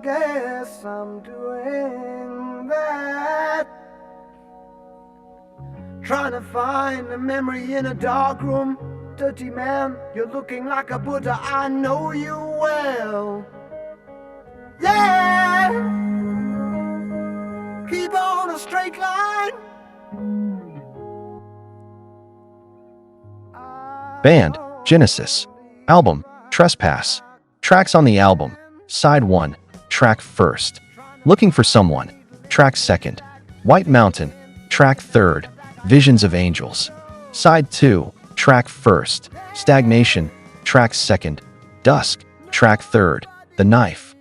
guess I'm doing that. Trying to find a memory in a dark room. Dirty man, you're looking like a Buddha, I know you well. Yeah, keep on a straight line. Band, Genesis. Album, Trespass. Tracks on the album: Side 1, Track 1st, Looking for Someone, Track 2nd, White Mountain, Track 3rd, Visions of Angels. Side 2, Track 1st, Stagnation, Track 2nd, Dusk, Track 3rd, The Knife.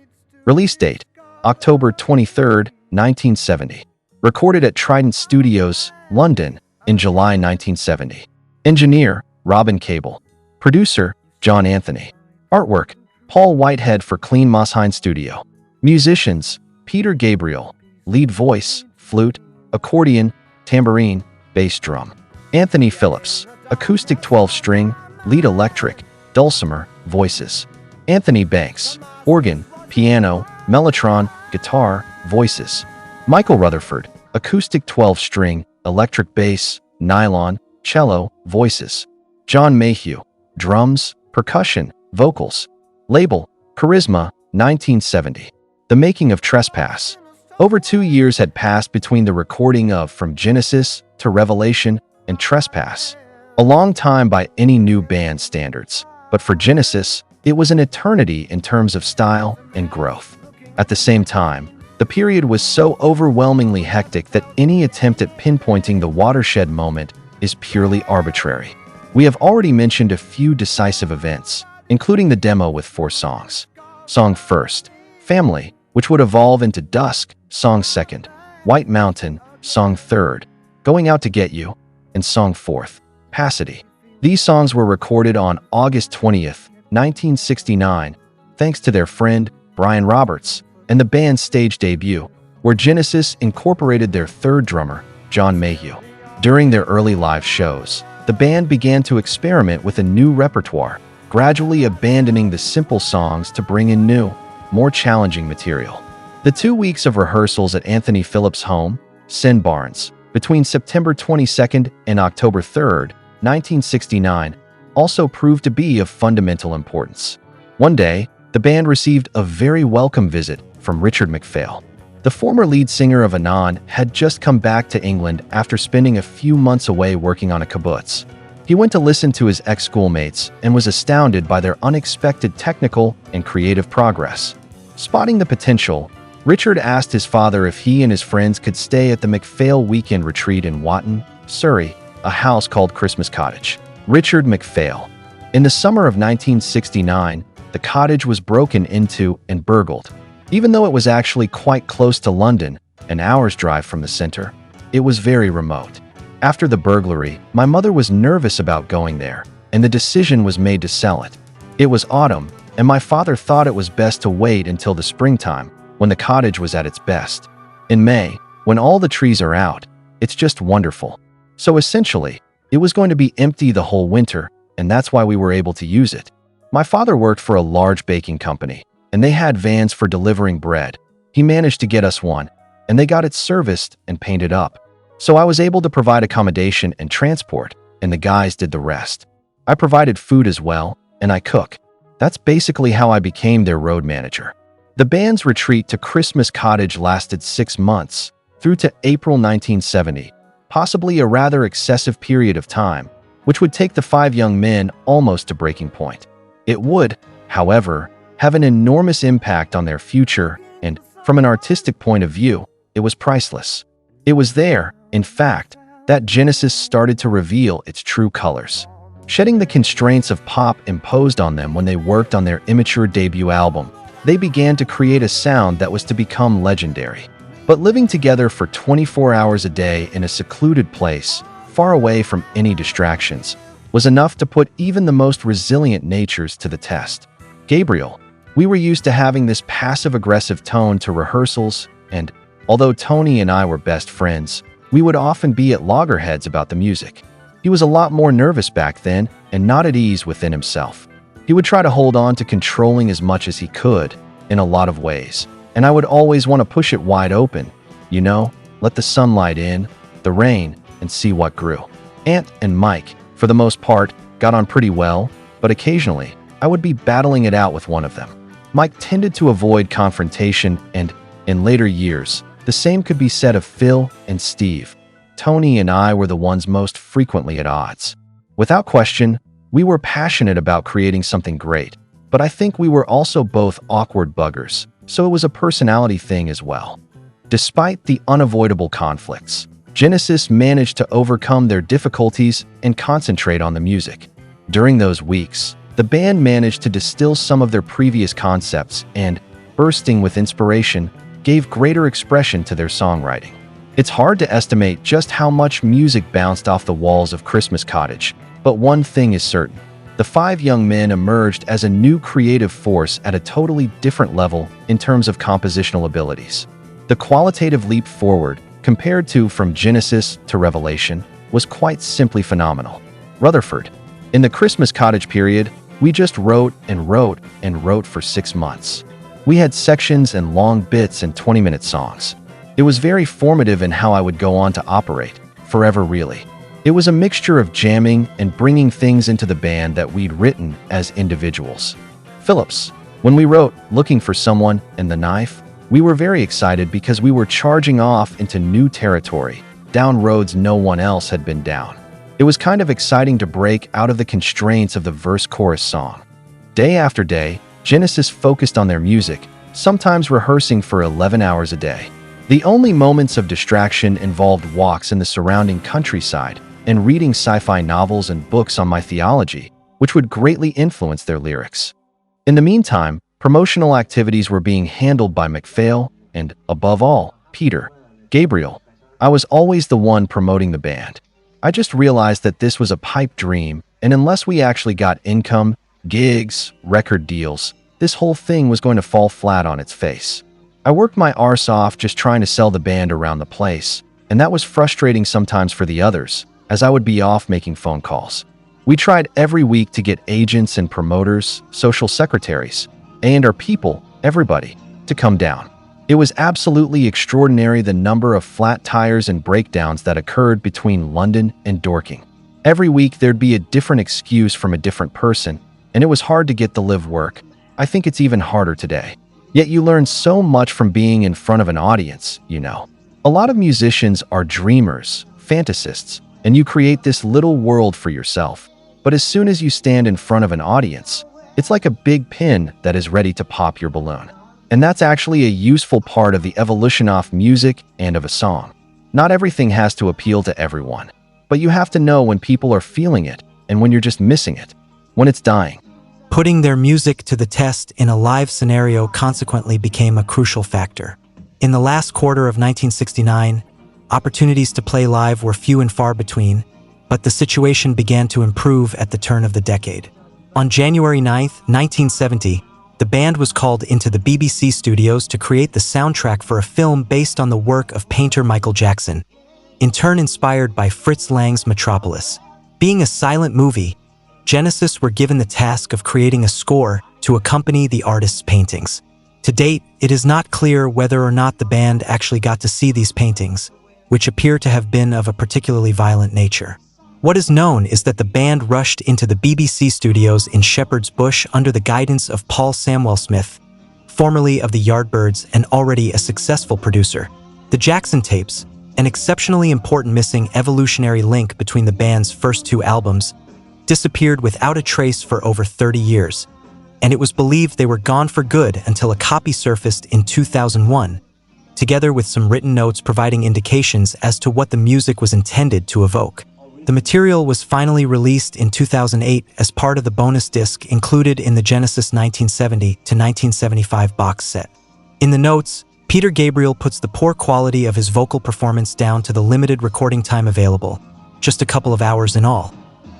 Release date, October 23, 1970. Recorded at Trident Studios, London, in July 1970. Engineer, Robin Cable. Producer, John Anthony. Artwork, Paul Whitehead for Clean Mossheim Studio. Musicians, Peter Gabriel. Lead voice, flute, accordion, tambourine, bass drum. Anthony Phillips, acoustic 12-string, lead electric, dulcimer, voices. Anthony Banks, organ, piano, mellotron, guitar, voices. Michael Rutherford, acoustic 12-string, electric bass, nylon, cello, voices. John Mayhew, drums, percussion, vocals. Label, Charisma, 1970. The making of Trespass. Over 2 years had passed between the recording of From Genesis to Revelation and Trespass. A long time by any new band standards, but for Genesis, it was an eternity in terms of style and growth. At the same time, the period was so overwhelmingly hectic that any attempt at pinpointing the watershed moment is purely arbitrary. We have already mentioned a few decisive events, including the demo with 4 songs. Song 1st, Family, which would evolve into Dusk, Song 2nd, White Mountain, Song 3rd, Going Out to Get You, and Song 4th, Passity. These songs were recorded on August 20th, 1969, thanks to their friend, Brian Roberts, and the band's stage debut, where Genesis incorporated their 3rd drummer, John Mayhew. During their early live shows, the band began to experiment with a new repertoire, gradually abandoning the simple songs to bring in new, more challenging material. The 2 weeks of rehearsals at Anthony Phillips' home, Sin Barnes, between September 22nd and October 3rd, 1969, also proved to be of fundamental importance. One day, the band received a very welcome visit from Richard MacPhail. The former lead singer of Anon had just come back to England after spending a few months away working on a kibbutz. He went to listen to his ex-schoolmates and was astounded by their unexpected technical and creative progress. Spotting the potential, Richard asked his father if he and his friends could stay at the MacPhail weekend retreat in Watton, Surrey, a house called Christmas Cottage. Richard MacPhail. In the summer of 1969, the cottage was broken into and burgled. Even though it was actually quite close to London, an hour's drive from the center, it was very remote. After the burglary, my mother was nervous about going there, and the decision was made to sell it. It was autumn, and my father thought it was best to wait until the springtime, when the cottage was at its best. In May, when all the trees are out, it's just wonderful. So essentially, it was going to be empty the whole winter, and that's why we were able to use it. My father worked for a large baking company, and they had vans for delivering bread. He managed to get us one, and they got it serviced and painted up. So I was able to provide accommodation and transport, and the guys did the rest. I provided food as well, and I cook. That's basically how I became their road manager. The band's retreat to Christmas Cottage lasted 6 months, through to April 1970, possibly a rather excessive period of time, which would take the 5 young men almost to breaking point. It would, however, have an enormous impact on their future, and, from an artistic point of view, it was priceless. It was there, in fact, that Genesis started to reveal its true colors, shedding the constraints of pop imposed on them when they worked on their immature debut album. They began to create a sound that was to become legendary. But living together for 24 hours a day in a secluded place, far away from any distractions, was enough to put even the most resilient natures to the test. Gabriel, we were used to having this passive-aggressive tone to rehearsals, and although Tony and I were best friends, we would often be at loggerheads about the music. He was a lot more nervous back then and not at ease within himself. He would try to hold on to controlling as much as he could, in a lot of ways. and I would always want to push it wide open, you know, let the sunlight in, the rain, and see what grew. Ant and Mike, for the most part, got on pretty well, but occasionally, I would be battling it out with one of them. Mike tended to avoid confrontation, and, in later years, the same could be said of Phil and Steve. Tony and I were the ones most frequently at odds. Without question, we were passionate about creating something great, but I think we were also both awkward buggers, so it was a personality thing as well. Despite the unavoidable conflicts, Genesis managed to overcome their difficulties and concentrate on the music. During those weeks, the band managed to distill some of their previous concepts and, bursting with inspiration, gave greater expression to their songwriting. It's hard to estimate just how much music bounced off the walls of Christmas Cottage, but one thing is certain. The five young men emerged as a new creative force at a totally different level in terms of compositional abilities. The qualitative leap forward, compared to From Genesis to Revelation, was quite simply phenomenal. Rutherford. In the Christmas Cottage period, we just wrote and wrote and wrote for 6 months. We had sections and long bits and 20-minute songs. It was very formative in how I would go on to operate, forever really. It was a mixture of jamming and bringing things into the band that we'd written as individuals. Phillips. When we wrote Looking for Someone and The Knife, we were very excited because we were charging off into new territory, down roads no one else had been down. It was kind of exciting to break out of the constraints of the verse-chorus song. Day after day, Genesis focused on their music, sometimes rehearsing for 11 hours a day. The only moments of distraction involved walks in the surrounding countryside and reading sci-fi novels and books on my theology, which would greatly influence their lyrics. In the meantime, promotional activities were being handled by MacPhail and, above all, Peter Gabriel. I was always the one promoting the band. I just realized that this was a pipe dream, and unless we actually got income, gigs, record deals, this whole thing was going to fall flat on its face. I worked my arse off just trying to sell the band around the place, and that was frustrating sometimes for the others, as I would be off making phone calls. We tried every week to get agents and promoters, social secretaries, and our people, everybody, to come down. It was absolutely extraordinary the number of flat tires and breakdowns that occurred between London and Dorking. Every week there'd be a different excuse from a different person, and it was hard to get the live work. I think it's even harder today. Yet you learn so much from being in front of an audience, you know. A lot of musicians are dreamers, fantasists, and you create this little world for yourself. But as soon as you stand in front of an audience, it's like a big pin that is ready to pop your balloon. And that's actually a useful part of the evolution of music and of a song. Not everything has to appeal to everyone, but you have to know when people are feeling it and when you're just missing it, when it's dying. Putting their music to the test in a live scenario consequently became a crucial factor. In the last quarter of 1969, opportunities to play live were few and far between, but the situation began to improve at the turn of the decade. On January 9, 1970, the band was called into the BBC studios to create the soundtrack for a film based on the work of painter Michael Jackson, in turn inspired by Fritz Lang's Metropolis. Being a silent movie, Genesis were given the task of creating a score to accompany the artist's paintings. To date, it is not clear whether or not the band actually got to see these paintings, which appear to have been of a particularly violent nature. What is known is that the band rushed into the BBC studios in Shepherd's Bush under the guidance of Paul Samwell-Smith, formerly of the Yardbirds and already a successful producer. The Jackson tapes, an exceptionally important missing evolutionary link between the band's first 2 albums, disappeared without a trace for over 30 years, and it was believed they were gone for good until a copy surfaced in 2001, together with some written notes providing indications as to what the music was intended to evoke. The material was finally released in 2008 as part of the bonus disc included in the Genesis 1970 to 1975 box set. In the notes, Peter Gabriel puts the poor quality of his vocal performance down to the limited recording time available, just a couple of hours in all,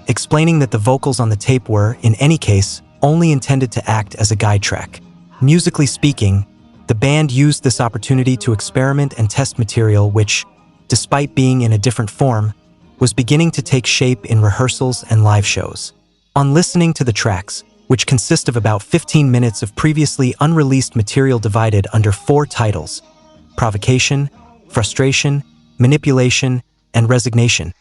explaining that the vocals on the tape were, in any case, only intended to act as a guide track. Musically speaking, the band used this opportunity to experiment and test material which, despite being in a different form, was beginning to take shape in rehearsals and live shows. On listening to the tracks, which consist of about 15 minutes of previously unreleased material divided under 4 titles: Provocation, Frustration, Manipulation, and Resignation.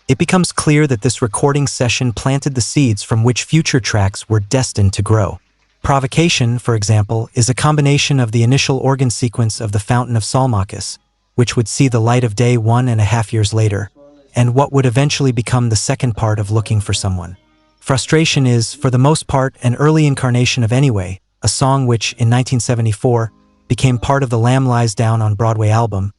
It becomes clear that this recording session planted the seeds from which future tracks were destined to grow. Provocation, for example, is a combination of the initial organ sequence of The Fountain of Salmachus, which would see the light of day 1.5 years later, and what would eventually become the second part of Looking for Someone. Frustration is, for the most part, an early incarnation of Anyway, a song which, in 1974, became part of the Lamb Lies Down on Broadway album,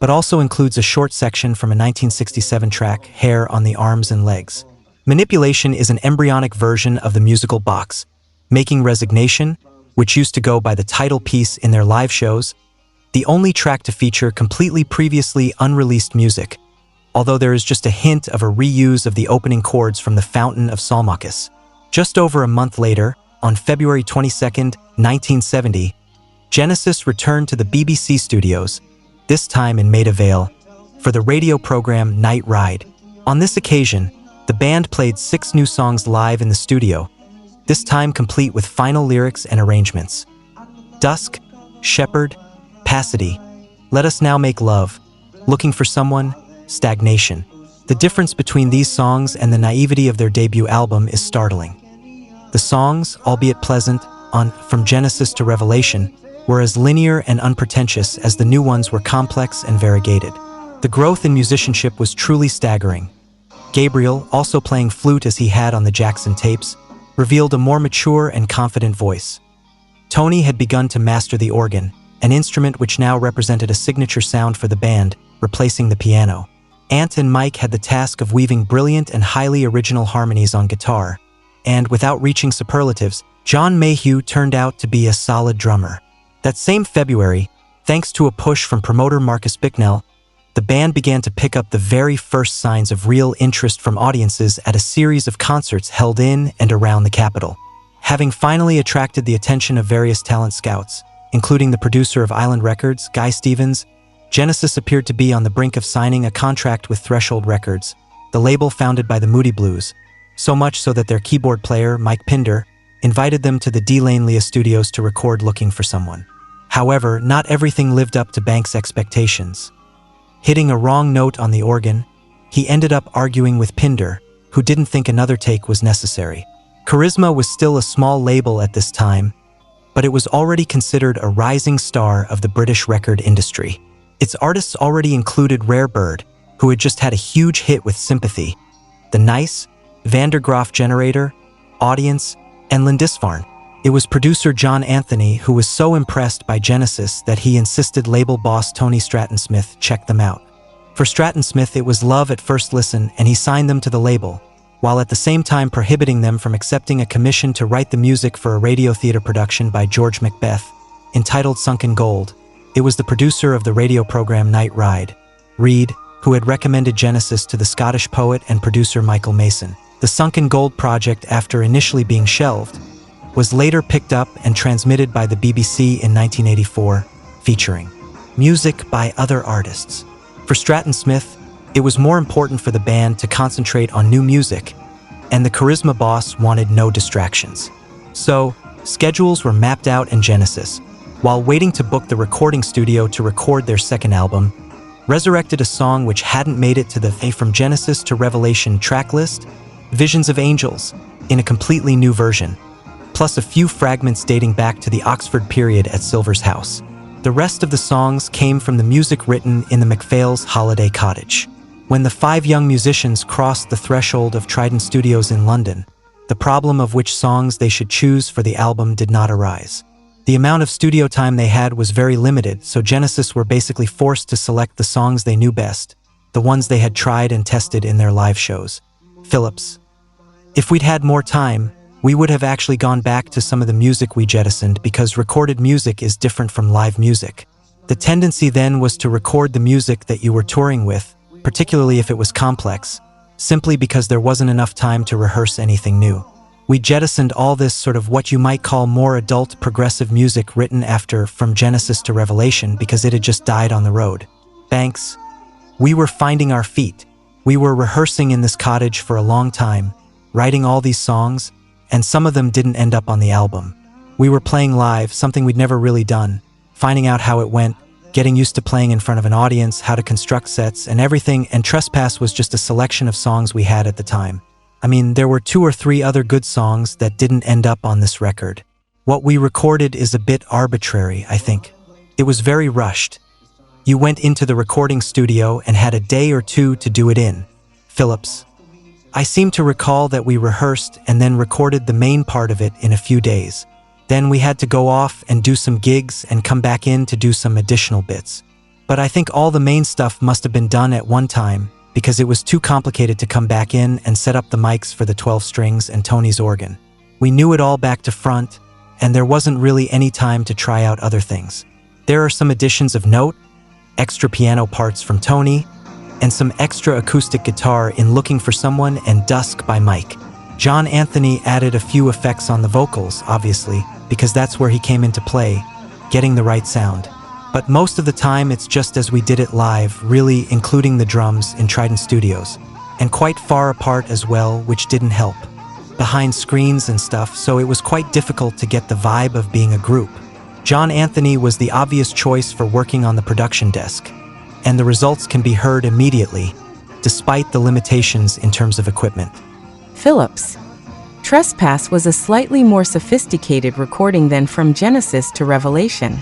but also includes a short section from a 1967 track, Hair on the Arms and Legs. Manipulation is an embryonic version of the musical box, making Resignation, which used to go by the title piece in their live shows, the only track to feature completely previously unreleased music, although there is just a hint of a reuse of the opening chords from The Fountain of Salmachus. Just over a month later, on February 22, 1970, Genesis returned to the BBC studios, this time in Maida Vale, for the radio program Night Ride. On this occasion, the band played 6 new songs live in the studio, this time complete with final lyrics and arrangements. Dusk, Shepherd, Passity, Let Us Now Make Love, Looking for Someone, Stagnation. The difference between these songs and the naivety of their debut album is startling. The songs, albeit pleasant, on From Genesis to Revelation, were as linear and unpretentious as the new ones were complex and variegated. The growth in musicianship was truly staggering. Gabriel, also playing flute as he had on the Jackson tapes, revealed a more mature and confident voice. Tony had begun to master the organ, an instrument which now represented a signature sound for the band, replacing the piano. Ant and Mike had the task of weaving brilliant and highly original harmonies on guitar, and without reaching superlatives, John Mayhew turned out to be a solid drummer. That same February, thanks to a push from promoter Marcus Bicknell, the band began to pick up the very first signs of real interest from audiences at a series of concerts held in and around the capital. Having finally attracted the attention of various talent scouts, including the producer of Island Records, Guy Stevens, Genesis appeared to be on the brink of signing a contract with Threshold Records, the label founded by the Moody Blues, so much so that their keyboard player, Mike Pinder, invited them to the D. Lane Lea studios to record Looking for Someone. However, not everything lived up to Banks' expectations. Hitting a wrong note on the organ, he ended up arguing with Pinder, who didn't think another take was necessary. Charisma was still a small label at this time, but it was already considered a rising star of the British record industry. Its artists already included Rare Bird, who had just had a huge hit with Sympathy, The Nice, Vandergraaf Generator, Audience, and Lindisfarne. It was producer John Anthony who was so impressed by Genesis that he insisted label boss Tony Stratton-Smith check them out. For Stratton-Smith, it was love at first listen, and he signed them to the label, while at the same time prohibiting them from accepting a commission to write the music for a radio theater production by George Macbeth, entitled Sunken Gold. It was the producer of the radio program Night Ride, Reed, who had recommended Genesis to the Scottish poet and producer Michael Mason. The Sunken Gold project, after initially being shelved, was later picked up and transmitted by the BBC in 1984, featuring music by other artists. For Stratton-Smith, it was more important for the band to concentrate on new music, and the Charisma boss wanted no distractions. So, schedules were mapped out in Genesis, while waiting to book the recording studio to record their second album, resurrected a song which hadn't made it to the From Genesis to Revelation track list, Visions of Angels, in a completely new version, plus a few fragments dating back to the Oxford period at Silver's house. The rest of the songs came from the music written in the MacPhail's Holiday Cottage. When the 5 young musicians crossed the threshold of Trident Studios in London, the problem of which songs they should choose for the album did not arise. The amount of studio time they had was very limited, so Genesis were basically forced to select the songs they knew best, the ones they had tried and tested in their live shows. Phillips: "If we'd had more time, we would have actually gone back to some of the music we jettisoned, because recorded music is different from live music. The tendency then was to record the music that you were touring with, particularly if it was complex, simply because there wasn't enough time to rehearse anything new. We jettisoned all this sort of what you might call more adult progressive music written after From Genesis to Revelation because it had just died on the road." Banks: "We were finding our feet. We were rehearsing in this cottage for a long time, writing all these songs, and some of them didn't end up on the album. We were playing live, something we'd never really done, finding out how it went, getting used to playing in front of an audience, how to construct sets and everything, and Trespass was just a selection of songs we had at the time. I mean, there were 2 or 3 other good songs that didn't end up on this record. What we recorded is a bit arbitrary, I think. It was very rushed. You went into the recording studio and had a day or 2 to do it in. Phillips. I seem to recall that we rehearsed and then recorded the main part of it in a few days. Then we had to go off and do some gigs and come back in to do some additional bits. But I think all the main stuff must have been done at one time because it was too complicated to come back in and set up the mics for the 12 strings and Tony's organ. We knew it all back to front, and there wasn't really any time to try out other things. There are some additions of note, extra piano parts from Tony, and some extra acoustic guitar in Looking for Someone and Dusk by Mike. John Anthony added a few effects on the vocals, obviously, because that's where he came into play, getting the right sound. But most of the time it's just as we did it live, really including the drums in Trident Studios, and quite far apart as well, which didn't help. Behind screens and stuff, so it was quite difficult to get the vibe of being a group. John Anthony was the obvious choice for working on the production desk, and the results can be heard immediately, despite the limitations in terms of equipment. Phillips. Trespass was a slightly more sophisticated recording than From Genesis to Revelation.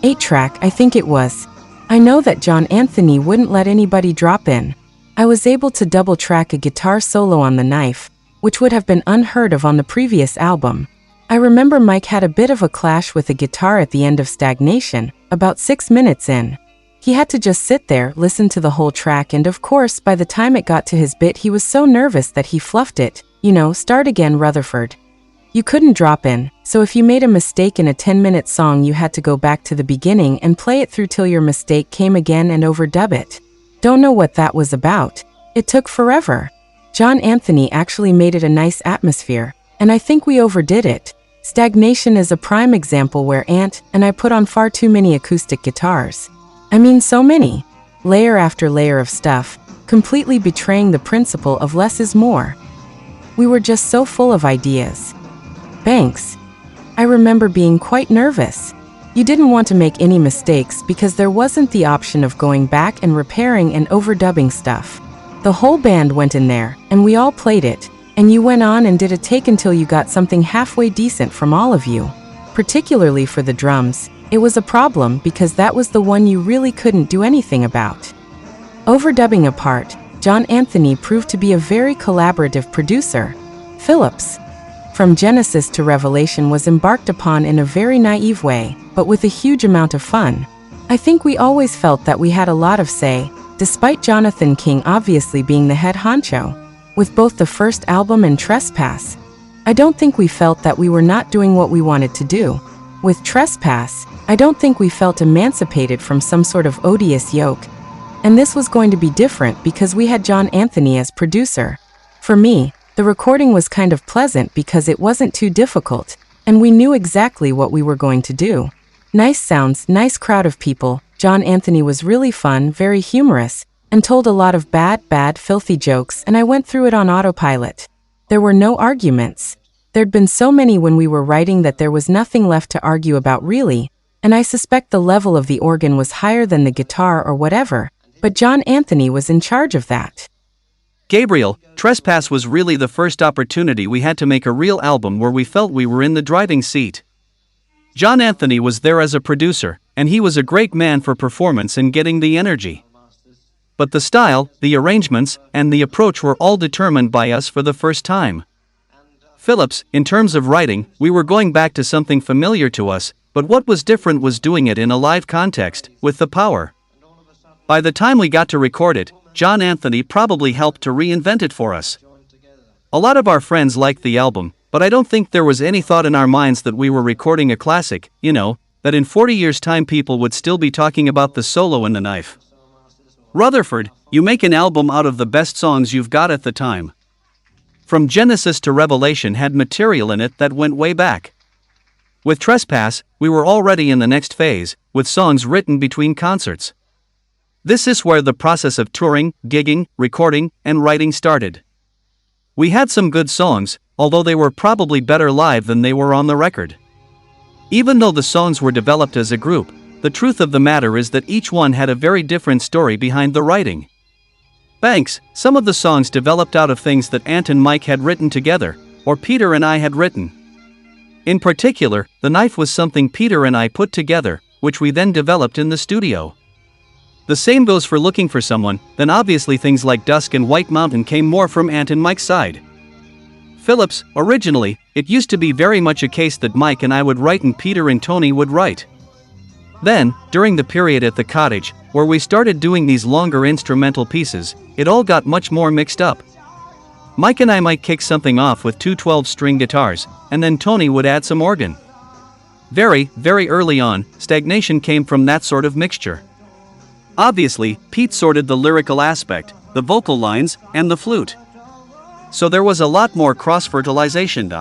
8-track, I think it was. I know that John Anthony wouldn't let anybody drop in. I was able to double-track a guitar solo on the knife, which would have been unheard of on the previous album. I remember Mike had a bit of a clash with the guitar at the end of Stagnation, about 6 minutes in. He had to just sit there, listen to the whole track, and of course, by the time it got to his bit, he was so nervous that he fluffed it. Start again, Rutherford. You couldn't drop in, so if you made a mistake in a 10-minute song, you had to go back to the beginning and play it through till your mistake came again and overdub it. Don't know what that was about. It took forever. John Anthony actually made it a nice atmosphere, and I think we overdid it. Stagnation is a prime example where Ant and I put on far too many acoustic guitars. I mean, so many. Layer after layer of stuff, completely betraying the principle of less is more. We were just so full of ideas. Banks. I remember being quite nervous. You didn't want to make any mistakes because there wasn't the option of going back and repairing and overdubbing stuff. The whole band went in there, and we all played it, and you went on and did a take until you got something halfway decent from all of you. Particularly for the drums, it was a problem because that was the one you really couldn't do anything about. Overdubbing apart, John Anthony proved to be a very collaborative producer. Phillips. From Genesis to Revelation was embarked upon in a very naive way, but with a huge amount of fun. I think we always felt that we had a lot of say, despite Jonathan King obviously being the head honcho. With both the first album and Trespass, I don't think we felt that we were not doing what we wanted to do. With Trespass, I don't think we felt emancipated from some sort of odious yoke. And this was going to be different because we had John Anthony as producer. For me, the recording was kind of pleasant because it wasn't too difficult, and we knew exactly what we were going to do. Nice sounds, nice crowd of people. John Anthony was really fun, very humorous, and told a lot of bad, filthy jokes, and I went through it on autopilot. There were no arguments. There'd been so many when we were writing that there was nothing left to argue about really, and I suspect the level of the organ was higher than the guitar or whatever, but John Anthony was in charge of that. Gabriel, Trespass was really the first opportunity we had to make a real album where we felt we were in the driving seat. John Anthony was there as a producer, and he was a great man for performance and getting the energy. But the style, the arrangements, and the approach were all determined by us for the first time. Phillips, in terms of writing, we were going back to something familiar to us, but what was different was doing it in a live context, with the power. By the time we got to record it, John Anthony probably helped to reinvent it for us. A lot of our friends liked the album, but I don't think there was any thought in our minds that we were recording a classic, that in 40 years' time people would still be talking about the solo and the knife. Rutherford, you make an album out of the best songs you've got at the time. From Genesis to Revelation had material in it that went way back. With Trespass, we were already in the next phase, with songs written between concerts. This is where the process of touring, gigging, recording, and writing started. We had some good songs, although they were probably better live than they were on the record. Even though the songs were developed as a group, the truth of the matter is that each one had a very different story behind the writing. Thanks, some of the songs developed out of things that Ant and Mike had written together, or Peter and I had written. In particular, The Knife was something Peter and I put together, which we then developed in the studio. The same goes for Looking for Someone, then obviously things like Dusk and White Mountain came more from Ant and Mike's side. Phillips, originally, it used to be very much a case that Mike and I would write and Peter and Tony would write. Then, during the period at the cottage, where we started doing these longer instrumental pieces, it all got much more mixed up. Mike and I might kick something off with two 12-string guitars, and then Tony would add some organ. Very, very early on, stagnation came from that sort of mixture. Obviously, Pete sorted the lyrical aspect, the vocal lines, and the flute. So there was a lot more cross-fertilization.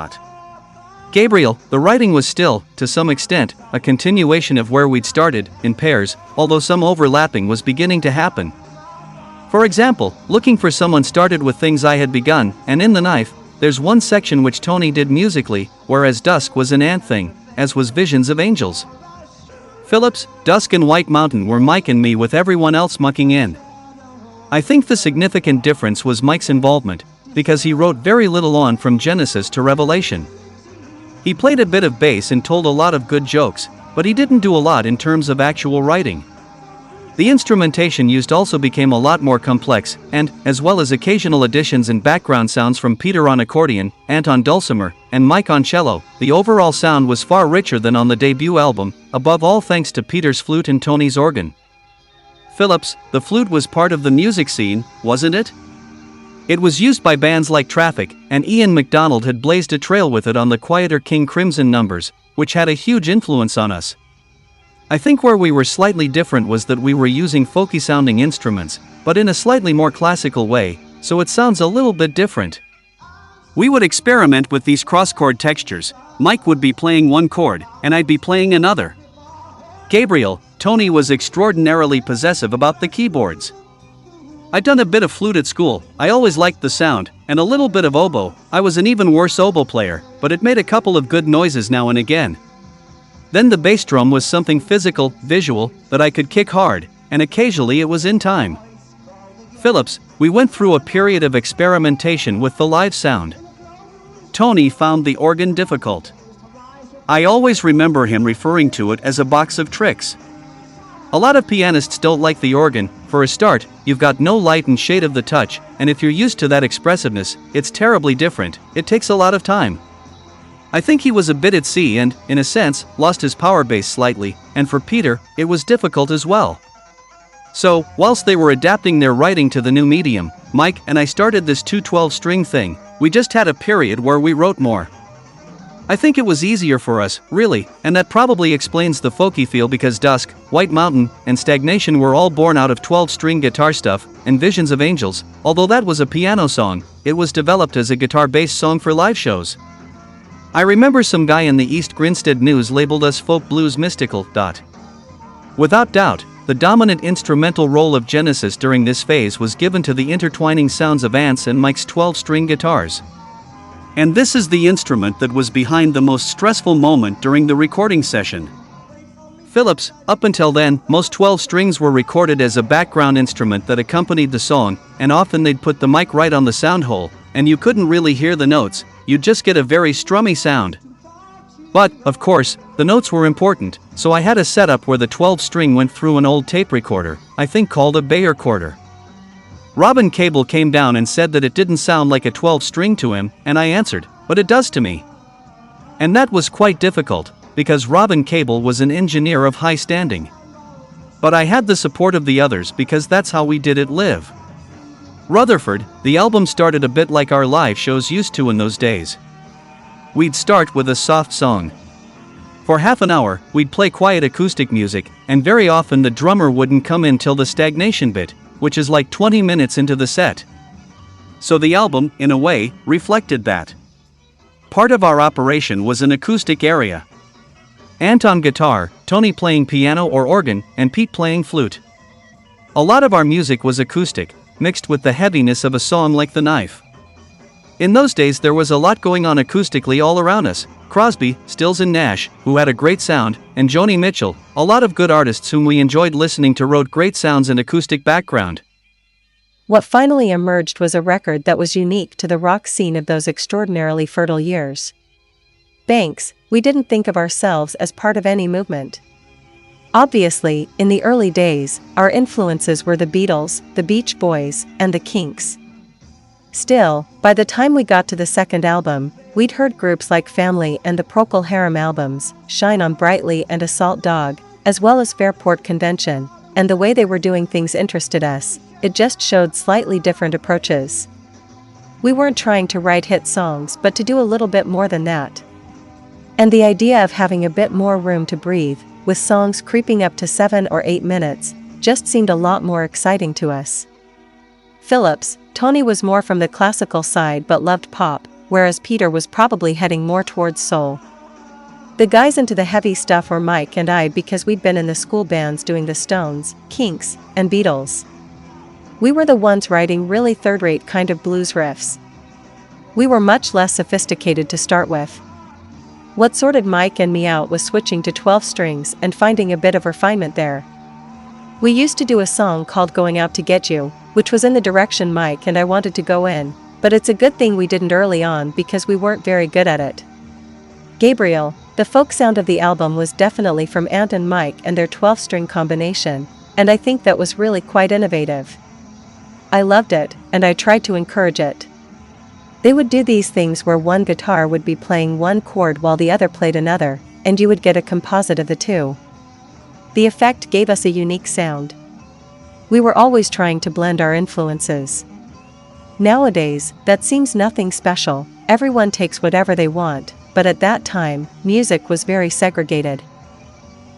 Gabriel, the writing was still, to some extent, a continuation of where we'd started, in pairs, although some overlapping was beginning to happen. For example, Looking for Someone started with things I had begun, and in The Knife, there's one section which Tony did musically, whereas Dusk was an Ant thing, as was Visions of Angels. Phillips, Dusk and White Mountain were Mike and me with everyone else mucking in. I think the significant difference was Mike's involvement, because he wrote very little on from Genesis to Revelation. He played a bit of bass and told a lot of good jokes, but he didn't do a lot in terms of actual writing. The instrumentation used also became a lot more complex, and, as well as occasional additions and background sounds from Peter on accordion, Ant on dulcimer, and Mike on cello, the overall sound was far richer than on the debut album, above all thanks to Peter's flute and Tony's organ. Phillips, the flute was part of the music scene, wasn't it? It was used by bands like Traffic, and Ian MacDonald had blazed a trail with it on the quieter King Crimson numbers, which had a huge influence on us. I think where we were slightly different was that we were using folky-sounding instruments, but in a slightly more classical way, so it sounds a little bit different. We would experiment with these cross-chord textures. Mike would be playing one chord, and I'd be playing another. Gabriel, Tony was extraordinarily possessive about the keyboards. I'd done a bit of flute at school, I always liked the sound, and a little bit of oboe. I was an even worse oboe player, but it made a couple of good noises now and again. Then the bass drum was something physical, visual, that I could kick hard, and occasionally it was in time. Phillips, we went through a period of experimentation with the live sound. Tony found the organ difficult. I always remember him referring to it as a box of tricks. A lot of pianists don't like the organ. For a start, you've got no light and shade of the touch, and if you're used to that expressiveness, it's terribly different. It takes a lot of time. I think he was a bit at sea and, in a sense, lost his power base slightly, and for Peter, it was difficult as well. So, whilst they were adapting their writing to the new medium, Mike and I started this 212-string thing. We just had a period where we wrote more. I think it was easier for us, really, and that probably explains the folky feel because Dusk, White Mountain, and Stagnation were all born out of 12-string guitar stuff, and Visions of Angels, although that was a piano song, it was developed as a guitar-based song for live shows. I remember some guy in the East Grinstead News labeled us folk blues mystical. Without doubt, the dominant instrumental role of Genesis during this phase was given to the intertwining sounds of Ant's and Mike's 12-string guitars. And this is the instrument that was behind the most stressful moment during the recording session. Phillips, up until then, most 12 strings were recorded as a background instrument that accompanied the song, and often they'd put the mic right on the sound hole, and you couldn't really hear the notes, you'd just get a very strummy sound. But, of course, the notes were important, so I had a setup where the 12-string went through an old tape recorder, I think called a Bayer recorder. Robin Cable came down and said that it didn't sound like a 12-string to him, and I answered, but it does to me. And that was quite difficult, because Robin Cable was an engineer of high standing. But I had the support of the others because that's how we did it live. Rutherford, the album started a bit like our live shows used to in those days. We'd start with a soft song. For half an hour, we'd play quiet acoustic music, and very often the drummer wouldn't come in till the stagnation bit, which is like 20 minutes into the set. So the album, in a way, reflected that. Part of our operation was an acoustic area. Ant on guitar, Tony playing piano or organ, and Pete playing flute. A lot of our music was acoustic, mixed with the heaviness of a song like The Knife. In those days there was a lot going on acoustically all around us. Crosby, Stills and Nash, who had a great sound, and Joni Mitchell, a lot of good artists whom we enjoyed listening to wrote great sounds and acoustic background. What finally emerged was a record that was unique to the rock scene of those extraordinarily fertile years. Banks, we didn't think of ourselves as part of any movement. Obviously, in the early days, our influences were the Beatles, the Beach Boys, and the Kinks. Still, by the time we got to the second album, we'd heard groups like Family and the Procol Harum albums, Shine On Brightly and Assault Dog, as well as Fairport Convention, and the way they were doing things interested us. It just showed slightly different approaches. We weren't trying to write hit songs but to do a little bit more than that. And the idea of having a bit more room to breathe, with songs creeping up to 7 or 8 minutes, just seemed a lot more exciting to us. Phillips, Tony was more from the classical side but loved pop, whereas Peter was probably heading more towards soul. The guys into the heavy stuff were Mike and I because we'd been in the school bands doing the Stones, Kinks, and Beatles. We were the ones writing really third-rate kind of blues riffs. We were much less sophisticated to start with. What sorted Mike and me out was switching to 12 strings and finding a bit of refinement there. We used to do a song called Going Out to Get You, which was in the direction Mike and I wanted to go in, but it's a good thing we didn't early on because we weren't very good at it. Gabriel, the folk sound of the album was definitely from Ant and Mike and their 12-string combination, and I think that was really quite innovative. I loved it, and I tried to encourage it. They would do these things where one guitar would be playing one chord while the other played another, and you would get a composite of the two. The effect gave us a unique sound. We were always trying to blend our influences. Nowadays, that seems nothing special, everyone takes whatever they want, but at that time, music was very segregated.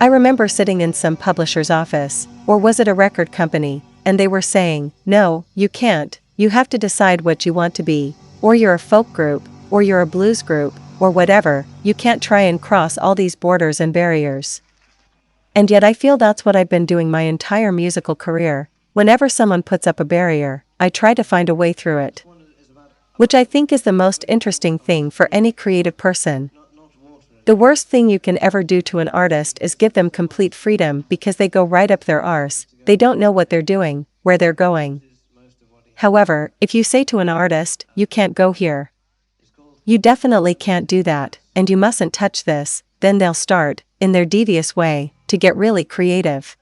I remember sitting in some publisher's office, or was it a record company, and they were saying, "No, you can't, you have to decide what you want to be, or you're a folk group, or you're a blues group, or whatever, you can't try and cross all these borders and barriers." And yet I feel that's what I've been doing my entire musical career. Whenever someone puts up a barrier, I try to find a way through it. Which I think is the most interesting thing for any creative person. The worst thing you can ever do to an artist is give them complete freedom because they go right up their arse, they don't know what they're doing, where they're going. However, if you say to an artist, "You can't go here. You definitely can't do that, and you mustn't touch this," then they'll start, in their devious way, to get really creative.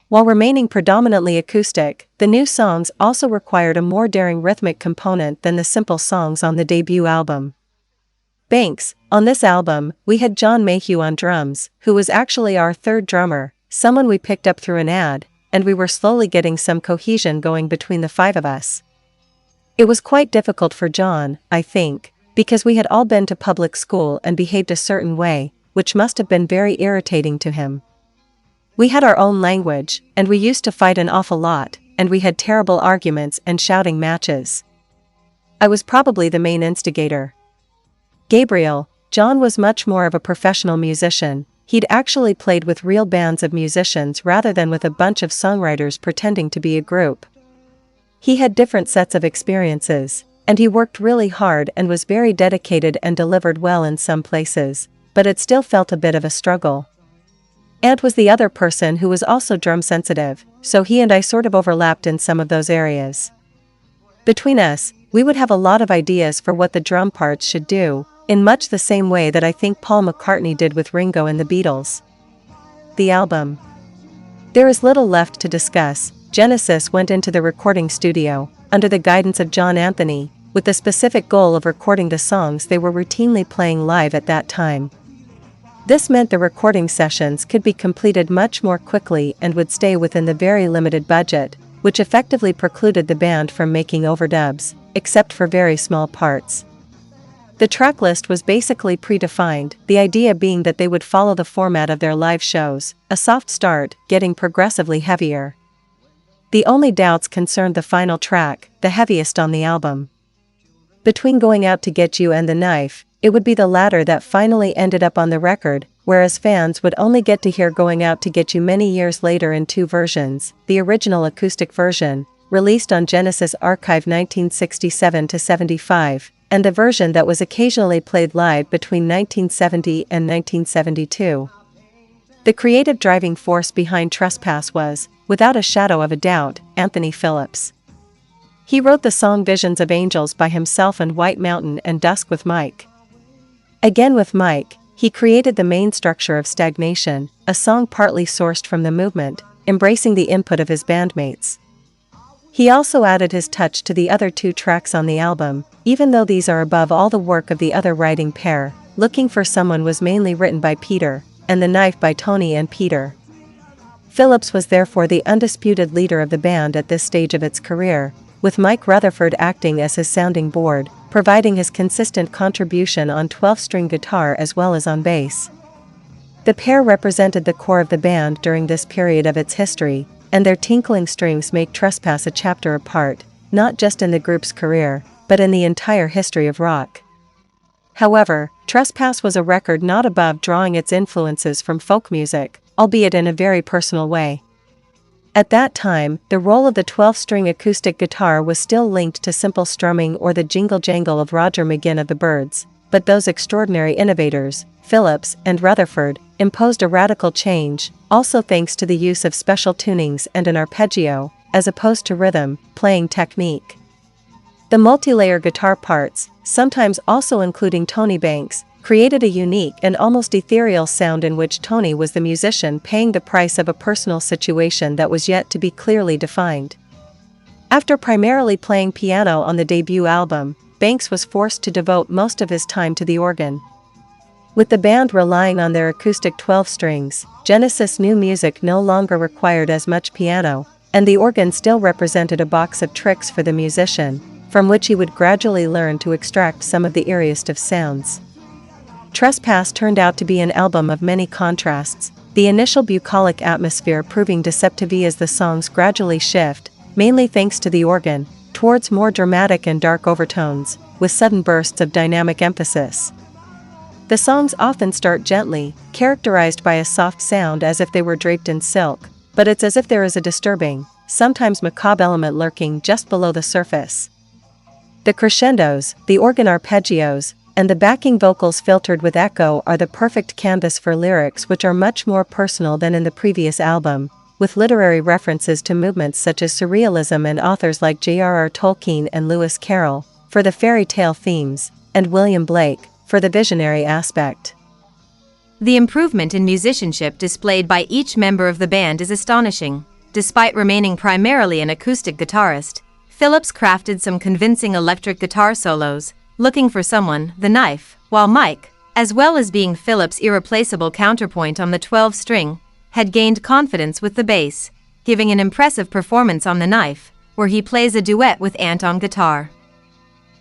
While remaining predominantly acoustic, the new songs also required a more daring rhythmic component than the simple songs on the debut album. Banks, on this album, we had John Mayhew on drums, who was actually our third drummer, someone we picked up through an ad, and we were slowly getting some cohesion going between the 5 of us. It was quite difficult for John, I think, because we had all been to public school and behaved a certain way, which must have been very irritating to him. We had our own language, and we used to fight an awful lot, and we had terrible arguments and shouting matches. I was probably the main instigator. Gabriel, John was much more of a professional musician. He'd actually played with real bands of musicians rather than with a bunch of songwriters pretending to be a group. He had different sets of experiences, and he worked really hard and was very dedicated and delivered well in some places, but it still felt a bit of a struggle. Ant was the other person who was also drum sensitive, so he and I sort of overlapped in some of those areas. Between us, we would have a lot of ideas for what the drum parts should do, in much the same way that I think Paul McCartney did with Ringo and the Beatles. The album. There is little left to discuss. Genesis went into the recording studio, under the guidance of John Anthony, with the specific goal of recording the songs they were routinely playing live at that time. This meant the recording sessions could be completed much more quickly and would stay within the very limited budget, which effectively precluded the band from making overdubs, except for very small parts. The track list was basically predefined, the idea being that they would follow the format of their live shows, a soft start, getting progressively heavier. The only doubts concerned the final track, the heaviest on the album. Between Going Out to Get You and The Knife, it would be the latter that finally ended up on the record, whereas fans would only get to hear Going Out to Get You many years later in 2 versions, the original acoustic version, released on Genesis Archive 1967-75, and the version that was occasionally played live between 1970 and 1972. The creative driving force behind Trespass was, without a shadow of a doubt, Anthony Phillips. He wrote the song Visions of Angels by himself and White Mountain and Dusk with Mike. Again with Mike, he created the main structure of Stagnation, a song partly sourced from the movement, embracing the input of his bandmates. He also added his touch to the other 2 tracks on the album, even though these are above all the work of the other writing pair. Looking for Someone was mainly written by Peter, and The Knife by Tony and Peter. Phillips was therefore the undisputed leader of the band at this stage of its career, with Mike Rutherford acting as his sounding board, providing his consistent contribution on 12-string guitar as well as on bass. The pair represented the core of the band during this period of its history, and their tinkling strings make Trespass a chapter apart, not just in the group's career, but in the entire history of rock. However, Trespass was a record not above drawing its influences from folk music, albeit in a very personal way. At that time, the role of the 12-string acoustic guitar was still linked to simple strumming or the jingle-jangle of Roger McGuinn of the Byrds, but those extraordinary innovators, Phillips and Rutherford, imposed a radical change, also thanks to the use of special tunings and an arpeggio, as opposed to rhythm, playing technique. The multi-layer guitar parts, sometimes also including Tony Banks, created a unique and almost ethereal sound in which Tony was the musician paying the price of a personal situation that was yet to be clearly defined. After primarily playing piano on the debut album, Banks was forced to devote most of his time to the organ. With the band relying on their acoustic 12 strings, Genesis' new music no longer required as much piano, and the organ still represented a box of tricks for the musician, from which he would gradually learn to extract some of the eeriest of sounds. Trespass turned out to be an album of many contrasts, the initial bucolic atmosphere proving deceptive as the songs gradually shift, mainly thanks to the organ, towards more dramatic and dark overtones, with sudden bursts of dynamic emphasis. The songs often start gently, characterized by a soft sound as if they were draped in silk, but it's as if there is a disturbing, sometimes macabre element lurking just below the surface. The crescendos, the organ arpeggios, and the backing vocals filtered with echo are the perfect canvas for lyrics which are much more personal than in the previous album, with literary references to movements such as surrealism and authors like J.R.R. Tolkien and Lewis Carroll, for the fairy tale themes, and William Blake, for the visionary aspect. The improvement in musicianship displayed by each member of the band is astonishing. Despite remaining primarily an acoustic guitarist, Phillips crafted some convincing electric guitar solos, Looking for Someone, The Knife, while Mike, as well as being Phillips' irreplaceable counterpoint on the 12-string, had gained confidence with the bass, giving an impressive performance on The Knife, where he plays a duet with Ant on guitar.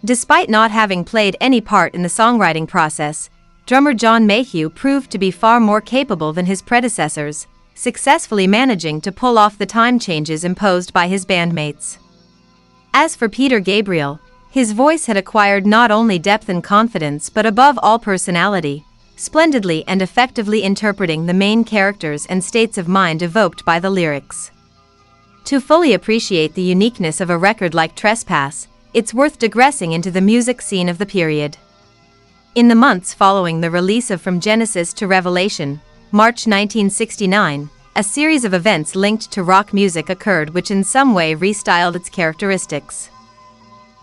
Despite not having played any part in the songwriting process, drummer John Mayhew proved to be far more capable than his predecessors, successfully managing to pull off the time changes imposed by his bandmates. As for Peter Gabriel, his voice had acquired not only depth and confidence but above all personality, splendidly and effectively interpreting the main characters and states of mind evoked by the lyrics. To fully appreciate the uniqueness of a record like Trespass, it's worth digressing into the music scene of the period. In the months following the release of From Genesis to Revelation, March 1969, a series of events linked to rock music occurred which in some way restyled its characteristics.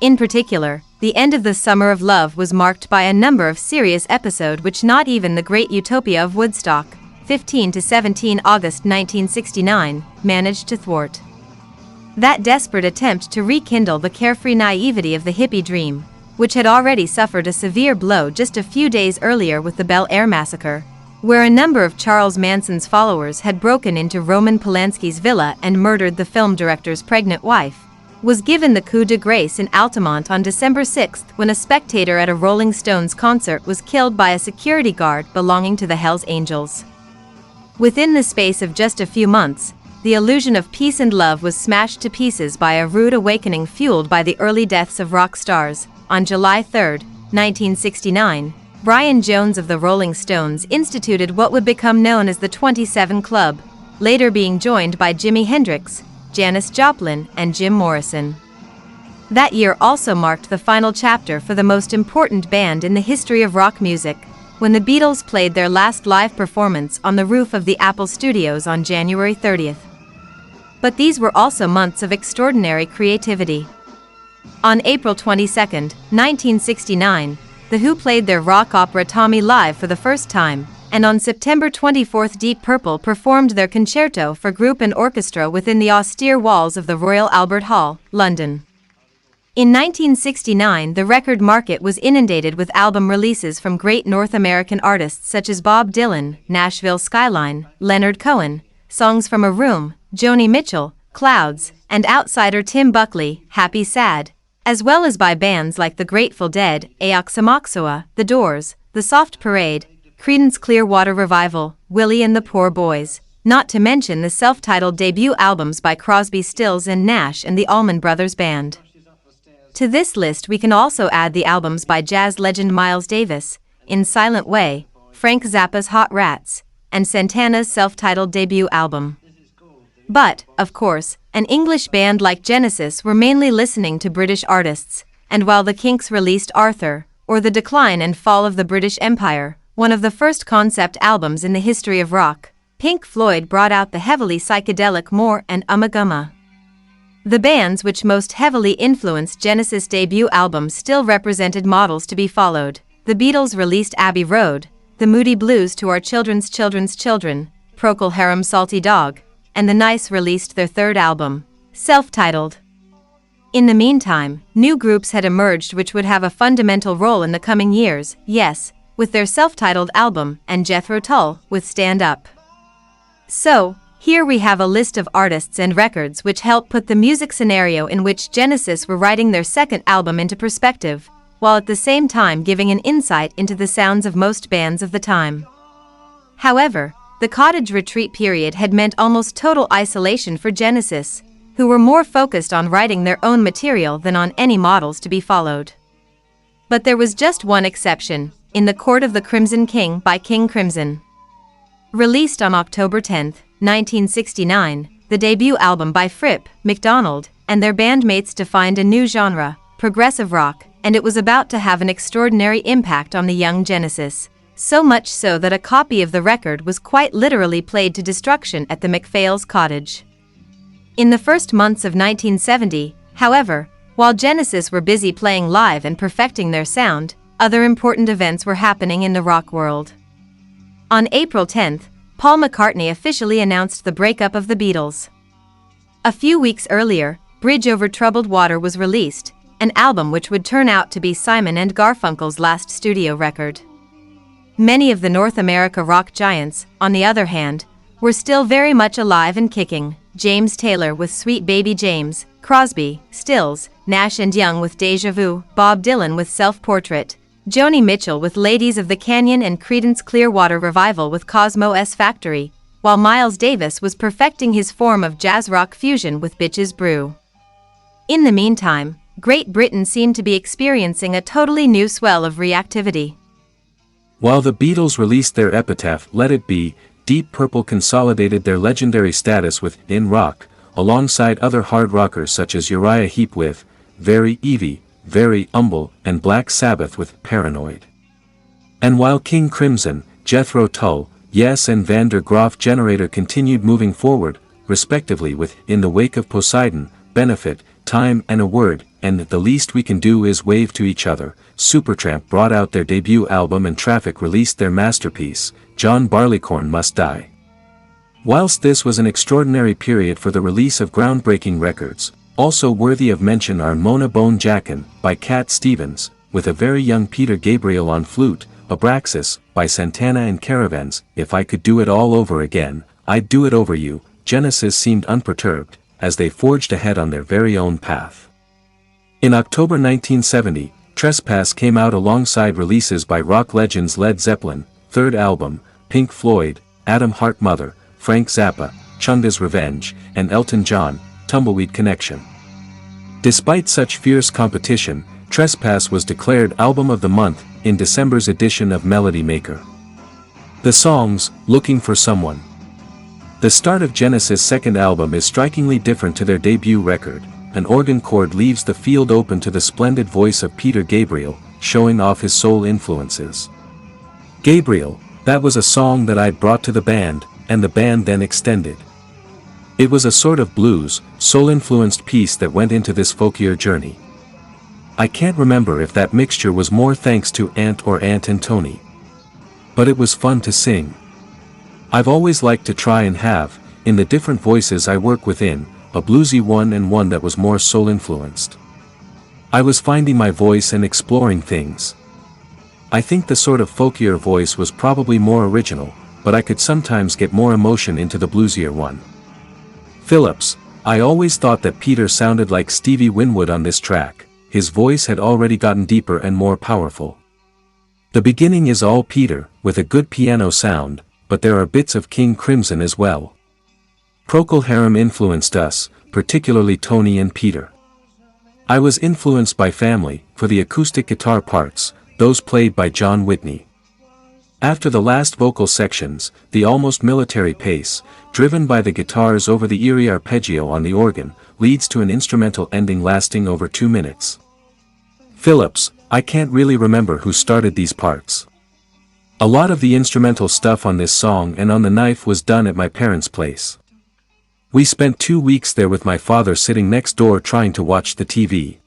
In particular, the end of the Summer of Love was marked by a number of serious episodes which not even the great utopia of Woodstock, 15 to 17 August 1969, managed to thwart. That desperate attempt to rekindle the carefree naivety of the hippie dream, which had already suffered a severe blow just a few days earlier with the Bel Air massacre, where a number of Charles Manson's followers had broken into Roman Polanski's villa and murdered the film director's pregnant wife, was given the coup de grace in Altamont on December 6 when a spectator at a Rolling Stones concert was killed by a security guard belonging to the Hells Angels. Within the space of just a few months, the illusion of peace and love was smashed to pieces by a rude awakening fueled by the early deaths of rock stars. On July 3, 1969, Brian Jones of the Rolling Stones instituted what would become known as the 27 Club, later being joined by Jimi Hendrix, Janis Joplin, and Jim Morrison. That year also marked the final chapter for the most important band in the history of rock music, when the Beatles played their last live performance on the roof of the Apple Studios on January 30th. But these were also months of extraordinary creativity. On April 22, 1969, The Who played their rock opera Tommy live for the first time, and on September 24 Deep Purple performed their concerto for group and orchestra within the austere walls of the Royal Albert Hall, London. In 1969, the record market was inundated with album releases from great North American artists such as Bob Dylan, Nashville Skyline, Leonard Cohen, Songs from a Room, Joni Mitchell, Clouds, and outsider Tim Buckley, Happy Sad, as well as by bands like The Grateful Dead, Aoxomoxoa, The Doors, The Soft Parade, Creedence Clearwater Revival, Willie and the Poor Boys, not to mention the self-titled debut albums by Crosby, Stills and Nash and the Allman Brothers Band. To this list we can also add the albums by jazz legend Miles Davis, In Silent Way, Frank Zappa's Hot Rats, and Santana's self-titled debut album. But, of course, an English band like Genesis were mainly listening to British artists, and while the Kinks released Arthur, or The Decline and Fall of the British Empire, one of the first concept albums in the history of rock, Pink Floyd brought out the heavily psychedelic More and Ummagumma. The bands which most heavily influenced Genesis' debut album still represented models to be followed. The Beatles released Abbey Road, The Moody Blues to Our Children's Children's Children, Procol Harum Salty Dog, and The Nice released their third album, self-titled. In the meantime, new groups had emerged which would have a fundamental role in the coming years, Yes, with their self-titled album, and Jethro Tull, with Stand Up. So, here we have a list of artists and records which help put the music scenario in which Genesis were writing their second album into perspective, while at the same time giving an insight into the sounds of most bands of the time. However, the cottage retreat period had meant almost total isolation for Genesis, who were more focused on writing their own material than on any models to be followed. But there was just one exception, In the Court of the Crimson King by King Crimson. Released on October 10, 1969, the debut album by Fripp, McDonald, and their bandmates defined a new genre, progressive rock, and it was about to have an extraordinary impact on the young Genesis, so much so that a copy of the record was quite literally played to destruction at the MacPhail's cottage. In the first months of 1970, however, while Genesis were busy playing live and perfecting their sound, other important events were happening in the rock world. On April 10, Paul McCartney officially announced the breakup of the Beatles. A few weeks earlier, Bridge Over Troubled Water was released, an album which would turn out to be Simon and Garfunkel's last studio record. Many of the North America rock giants, on the other hand, were still very much alive and kicking. James Taylor with Sweet Baby James, Crosby, Stills, Nash and Young with Deja Vu, Bob Dylan with Self-Portrait, Joni Mitchell with Ladies of the Canyon and Creedence Clearwater Revival with Cosmo S Factory, while Miles Davis was perfecting his form of jazz rock fusion with Bitches Brew. In the meantime, Great Britain seemed to be experiencing a totally new swell of reactivity. While the Beatles released their epitaph, Let It Be, Deep Purple consolidated their legendary status within rock, alongside other hard rockers such as Uriah Heep with Very Evie, Very Humble, and Black Sabbath with Paranoid. And while King Crimson, Jethro Tull, Yes and Van der Graaf Generator continued moving forward, respectively with In the Wake of Poseidon, Benefit, Time and a Word, and The Least We Can Do Is Wave to Each Other, Supertramp brought out their debut album and Traffic released their masterpiece, John Barleycorn Must Die. Whilst this was an extraordinary period for the release of groundbreaking records, also worthy of mention are Mona Bone Jackin by Cat Stevens, with a very young Peter Gabriel on flute, Abraxas by Santana and Caravans, If I Could Do It All Over Again, I'd Do It Over You. Genesis seemed unperturbed, as they forged ahead on their very own path. In October 1970, Trespass came out alongside releases by rock legends Led Zeppelin, third album, Pink Floyd, Adam Hart Mother, Frank Zappa, Chunda's Revenge, and Elton John, Tumbleweed Connection. Despite such fierce competition, Trespass was declared Album of the Month in December's edition of Melody Maker. The songs, Looking for Someone. The start of Genesis' second album is strikingly different to their debut record, an organ chord leaves the field open to the splendid voice of Peter Gabriel, showing off his soul influences. Gabriel, that was a song that I'd brought to the band, and the band then extended. It was a sort of blues, soul-influenced piece that went into this folkier journey. I can't remember if that mixture was more thanks to Aunt or Aunt and Tony. But it was fun to sing. I've always liked to try and have, in the different voices I work within, a bluesy one and one that was more soul-influenced. I was finding my voice and exploring things. I think the sort of folkier voice was probably more original, but I could sometimes get more emotion into the bluesier one. Phillips, I always thought that Peter sounded like Stevie Winwood on this track. His voice had already gotten deeper and more powerful. The beginning is all Peter, with a good piano sound, but there are bits of King Crimson as well. Procol Harum influenced us, particularly Tony and Peter. I was influenced by Family, for the acoustic guitar parts, those played by John Whitney. After the last vocal sections, the almost military pace, driven by the guitars over the eerie arpeggio on the organ, leads to an instrumental ending lasting over 2 minutes. Phillips, I can't really remember who started these parts. A lot of the instrumental stuff on this song and on The Knife was done at my parents' place. We spent 2 weeks there with my father sitting next door trying to watch the TV.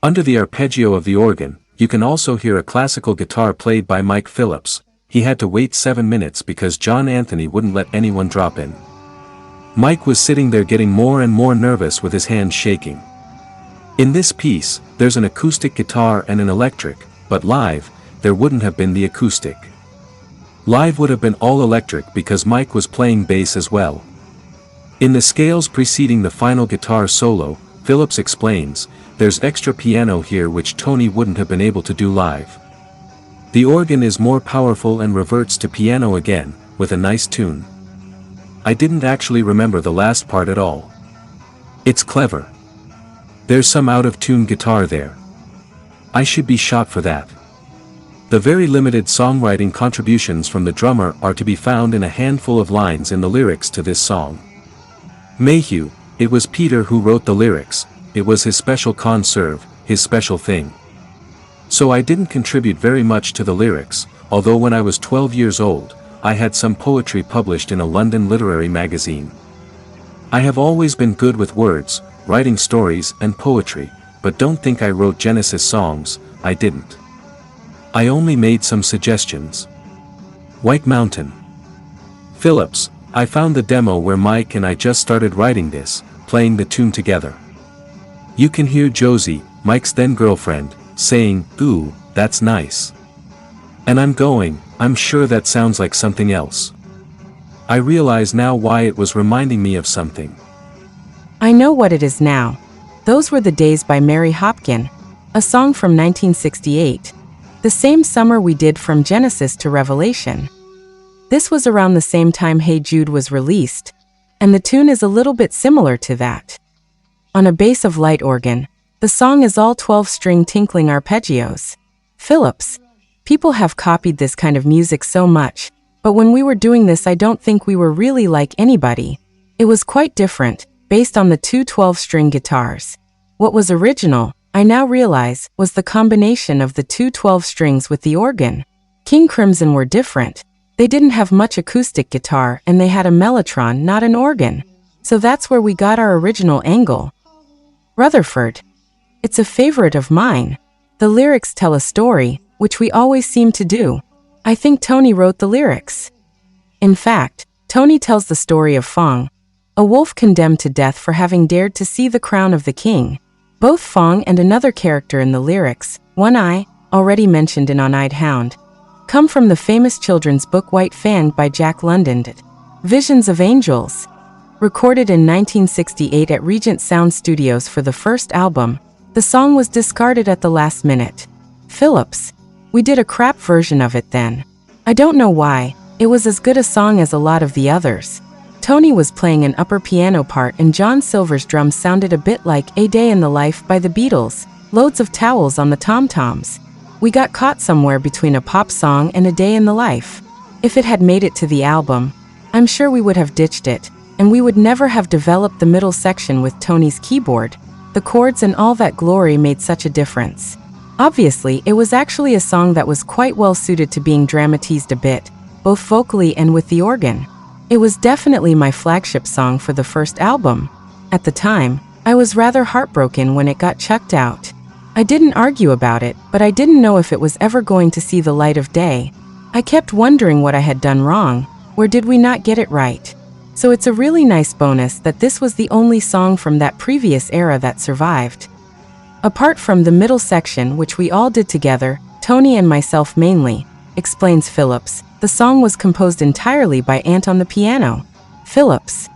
Under the arpeggio of the organ, you can also hear a classical guitar played by Mike Phillips. He had to wait 7 minutes because John Anthony wouldn't let anyone drop in. Mike was sitting there getting more and more nervous with his hands shaking. In this piece, there's an acoustic guitar and an electric, but live, there wouldn't have been the acoustic. Live would have been all electric because Mike was playing bass as well. In the scales preceding the final guitar solo, Phillips explains, there's extra piano here which Tony wouldn't have been able to do live. The organ is more powerful and reverts to piano again, with a nice tune. I didn't actually remember the last part at all. It's clever. There's some out-of-tune guitar there. I should be shot for that. The very limited songwriting contributions from the drummer are to be found in a handful of lines in the lyrics to this song. Mayhew, it was Peter who wrote the lyrics, it was his special conserve, his special thing. So I didn't contribute very much to the lyrics, although when I was 12 years old, I had some poetry published in a London literary magazine. I have always been good with words, writing stories and poetry, but don't think I wrote Genesis songs, I didn't. I only made some suggestions. White Mountain. Phillips, I found the demo where Mike and I just started writing this, playing the tune together. You can hear Josie, Mike's then girlfriend, saying, "Ooh, that's nice." And I'm sure that sounds like something else. I realize now why it was reminding me of something. I know what it is now. Those Were the Days by Mary Hopkin, a song from 1968. The same summer we did From Genesis to Revelation. This was around the same time Hey Jude was released, and the tune is a little bit similar to that. On a bass of light organ, the song is all 12-string tinkling arpeggios. Phillips, people have copied this kind of music so much, but when we were doing this I don't think we were really like anybody. It was quite different, based on the two 12-string guitars. What was original, I now realize, was the combination of the two 12 strings with the organ. King Crimson were different. They didn't have much acoustic guitar and they had a mellotron, not an organ. So that's where we got our original angle. Rutherford. It's a favorite of mine. The lyrics tell a story, which we always seem to do. I think Tony wrote the lyrics. In fact, Tony tells the story of Fong, a wolf condemned to death for having dared to see the crown of the king. Both Fong and another character in the lyrics, One Eye, already mentioned in On-Eyed Hound, come from the famous children's book White Fang by Jack London. Visions of Angels. Recorded in 1968 at Regent Sound Studios for the first album, the song was discarded at the last minute. Phillips. We did a crap version of it then. I don't know why, it was as good a song as a lot of the others. Tony was playing an upper piano part and John Silver's drums sounded a bit like A Day in the Life by the Beatles, loads of towels on the tom-toms. We got caught somewhere between a pop song and A Day in the Life. If it had made it to the album, I'm sure we would have ditched it, and we would never have developed the middle section with Tony's keyboard. The chords and all that glory made such a difference. Obviously, it was actually a song that was quite well suited to being dramatized a bit, both vocally and with the organ. It was definitely my flagship song for the first album. At the time, I was rather heartbroken when it got chucked out. I didn't argue about it, but I didn't know if it was ever going to see the light of day. I kept wondering what I had done wrong, or did we not get it right? So it's a really nice bonus that this was the only song from that previous era that survived. Apart from the middle section, which we all did together, Tony and myself mainly, explains Phillips, the song was composed entirely by Ant on the piano. Phillips.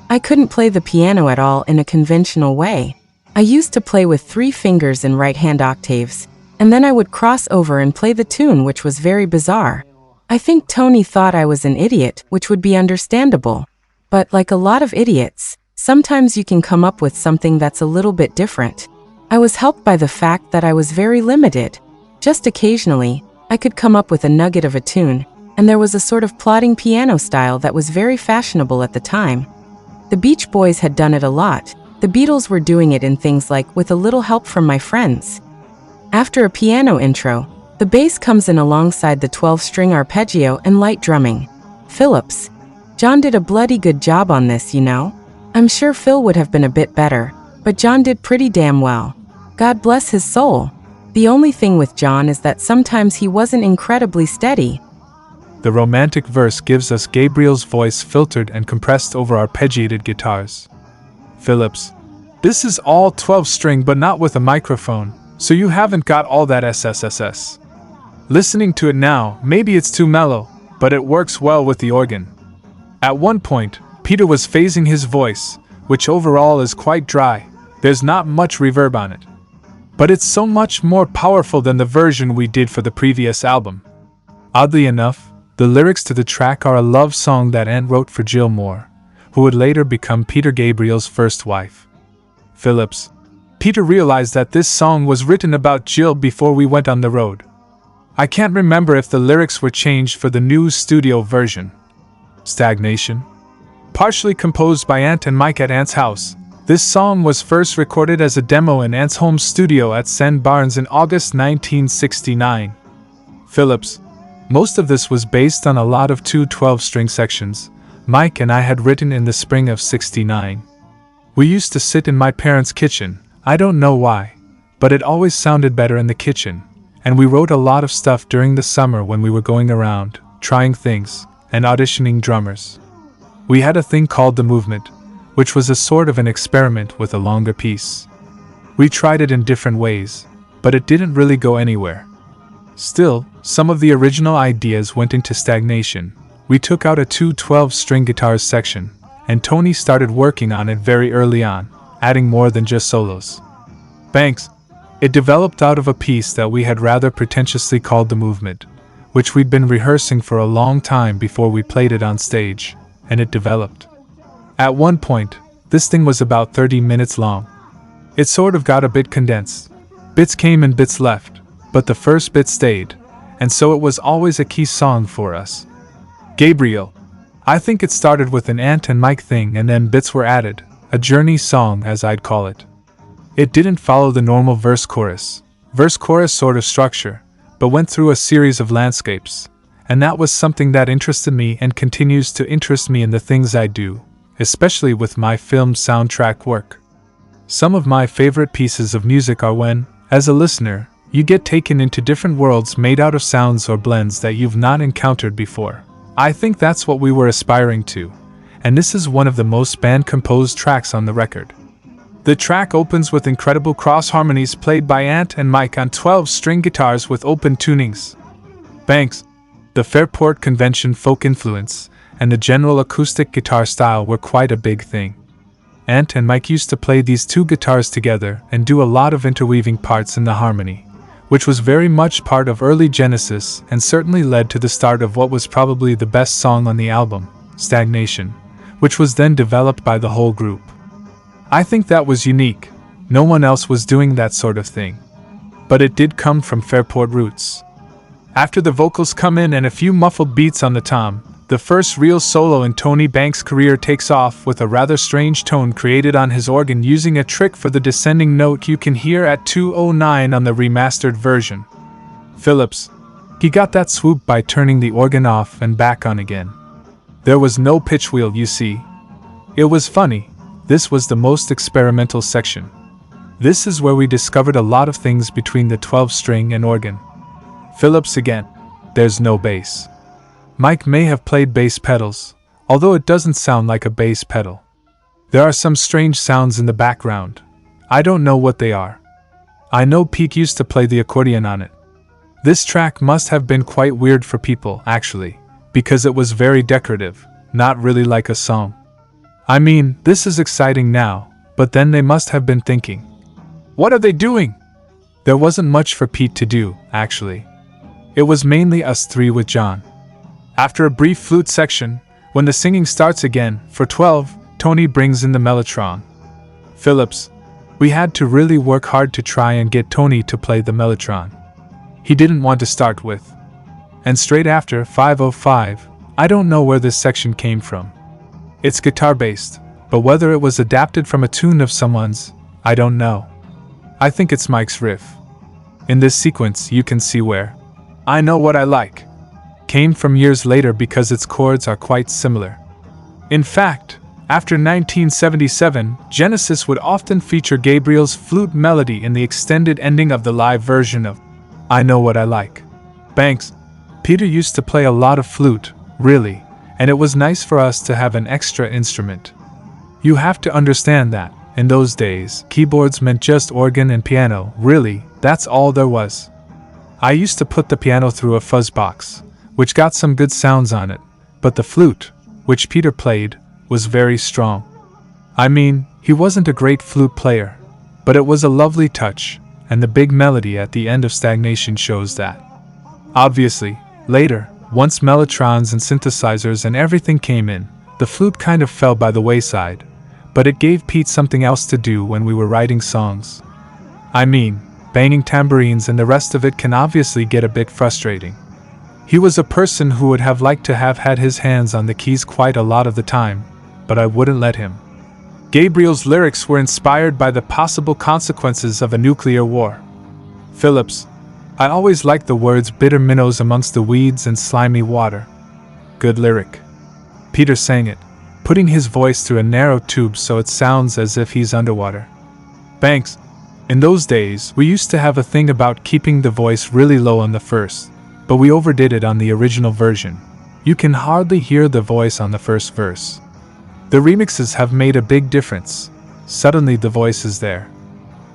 I couldn't play the piano at all in a conventional way. I used to play with 3 fingers in right-hand octaves, and then I would cross over and play the tune, which was very bizarre. I think Tony thought I was an idiot, which would be understandable. But like a lot of idiots, sometimes you can come up with something that's a little bit different. I was helped by the fact that I was very limited. Just occasionally, I could come up with a nugget of a tune, and there was a sort of plodding piano style that was very fashionable at the time. The Beach Boys had done it a lot. The Beatles were doing it in things like With a Little Help from My Friends. After a piano intro, the bass comes in alongside the 12-string arpeggio and light drumming. Phillips. John did a bloody good job on this, you know? I'm sure Phil would have been a bit better, but John did pretty damn well. God bless his soul. The only thing with John is that sometimes he wasn't incredibly steady. The romantic verse gives us Gabriel's voice filtered and compressed over arpeggiated guitars. Phillips. This is all 12-string but not with a microphone, so you haven't got all that SSSS. Listening to it now, maybe it's too mellow, but it works well with the organ. At one point, Peter was phasing his voice, which overall is quite dry. There's not much reverb on it. But it's so much more powerful than the version we did for the previous album. Oddly enough, the lyrics to the track are a love song that Ant wrote for Jill Moore, who would later become Peter Gabriel's first wife. Phillips. Peter realized that this song was written about Jill before we went on the road. I can't remember if the lyrics were changed for the new studio version. Stagnation. Partially composed by Ant and Mike at Ant's house, this song was first recorded as a demo in Ant's home studio at Sand Barns in August 1969. Phillips. Most of this was based on a lot of 2 12-string sections Mike and I had written in the spring of '69. We used to sit in my parents' kitchen, I don't know why, but it always sounded better in the kitchen, and we wrote a lot of stuff during the summer when we were going around, trying things, and auditioning drummers. We had a thing called The Movement, which was a sort of an experiment with a longer piece. We tried it in different ways, but it didn't really go anywhere. Still, some of the original ideas went into stagnation. We took out a 2 12-string guitars section, and Tony started working on it very early on, adding more than just solos. Banks. It developed out of a piece that we had rather pretentiously called The Movement, which we'd been rehearsing for a long time before we played it on stage, and it developed. At one point, this thing was about 30 minutes long. It sort of got a bit condensed. Bits came and bits left, but the first bit stayed, and so it was always a key song for us. Gabriel. I think it started with an Ant and Mike thing and then bits were added, a journey song as I'd call it. It didn't follow the normal verse-chorus sort of structure, but went through a series of landscapes, and that was something that interested me and continues to interest me in the things I do, especially with my film soundtrack work. Some of my favorite pieces of music are when, as a listener, you get taken into different worlds made out of sounds or blends that you've not encountered before. I think that's what we were aspiring to, and this is one of the most band-composed tracks on the record. The track opens with incredible cross harmonies played by Ant and Mike on 12-string guitars with open tunings. Banks. The Fairport Convention folk influence and the general acoustic guitar style were quite a big thing. Ant and Mike used to play these 2 guitars together and do a lot of interweaving parts in the harmony, which was very much part of early Genesis and certainly led to the start of what was probably the best song on the album, Stagnation, which was then developed by the whole group. I think that was unique. No one else was doing that sort of thing. But it did come from Fairport roots. After the vocals come in and a few muffled beats on the tom, The first real solo in Tony Banks' career takes off with a rather strange tone created on his organ using a trick for the descending note you can hear at 2:09 on the remastered version. Phillips. He got that swoop by turning the organ off and back on again. There was no pitch wheel, you see. It was funny. This was the most experimental section. This is where we discovered a lot of things between the 12-string and organ. Phillips again. There's no bass. Mike may have played bass pedals, although it doesn't sound like a bass pedal. There are some strange sounds in the background. I don't know what they are. I know Pete used to play the accordion on it. This track must have been quite weird for people, actually, because it was very decorative, not really like a song. I mean, this is exciting now, but then they must have been thinking, what are they doing? There wasn't much for Pete to do, actually. It was mainly us three with John. After a brief flute section, when the singing starts again, for 12, Tony brings in the mellotron. Phillips. We had to really work hard to try and get Tony to play the mellotron. He didn't want to start with. And straight after 5:05, I don't know where this section came from. It's guitar-based, but whether it was adapted from a tune of someone's, I don't know. I think it's Mike's riff. In this sequence, you can see where I Know What I Like came from years later because its chords are quite similar. In fact, after 1977, Genesis would often feature Gabriel's flute melody in the extended ending of the live version of I Know What I Like. Banks. Peter used to play a lot of flute, really, and it was nice for us to have an extra instrument. You have to understand that, in those days, keyboards meant just organ and piano, really, that's all there was. I used to put the piano through a fuzz box, which got some good sounds on it, but the flute, which Peter played, was very strong. I mean, he wasn't a great flute player, but it was a lovely touch, and the big melody at the end of Stagnation shows that. Obviously, later, once mellotrons and synthesizers and everything came in, the flute kind of fell by the wayside, but it gave Pete something else to do when we were writing songs. I mean, banging tambourines and the rest of it can obviously get a bit frustrating. He was a person who would have liked to have had his hands on the keys quite a lot of the time, but I wouldn't let him. Gabriel's lyrics were inspired by the possible consequences of a nuclear war. Phillips. I always liked the words bitter minnows amongst the weeds and slimy water. Good lyric. Peter sang it, putting his voice through a narrow tube so it sounds as if he's underwater. Banks. In those days, we used to have a thing about keeping the voice really low on the first, but we overdid it on the original version. You can hardly hear the voice on the first verse. The remixes have made a big difference. Suddenly the voice is there.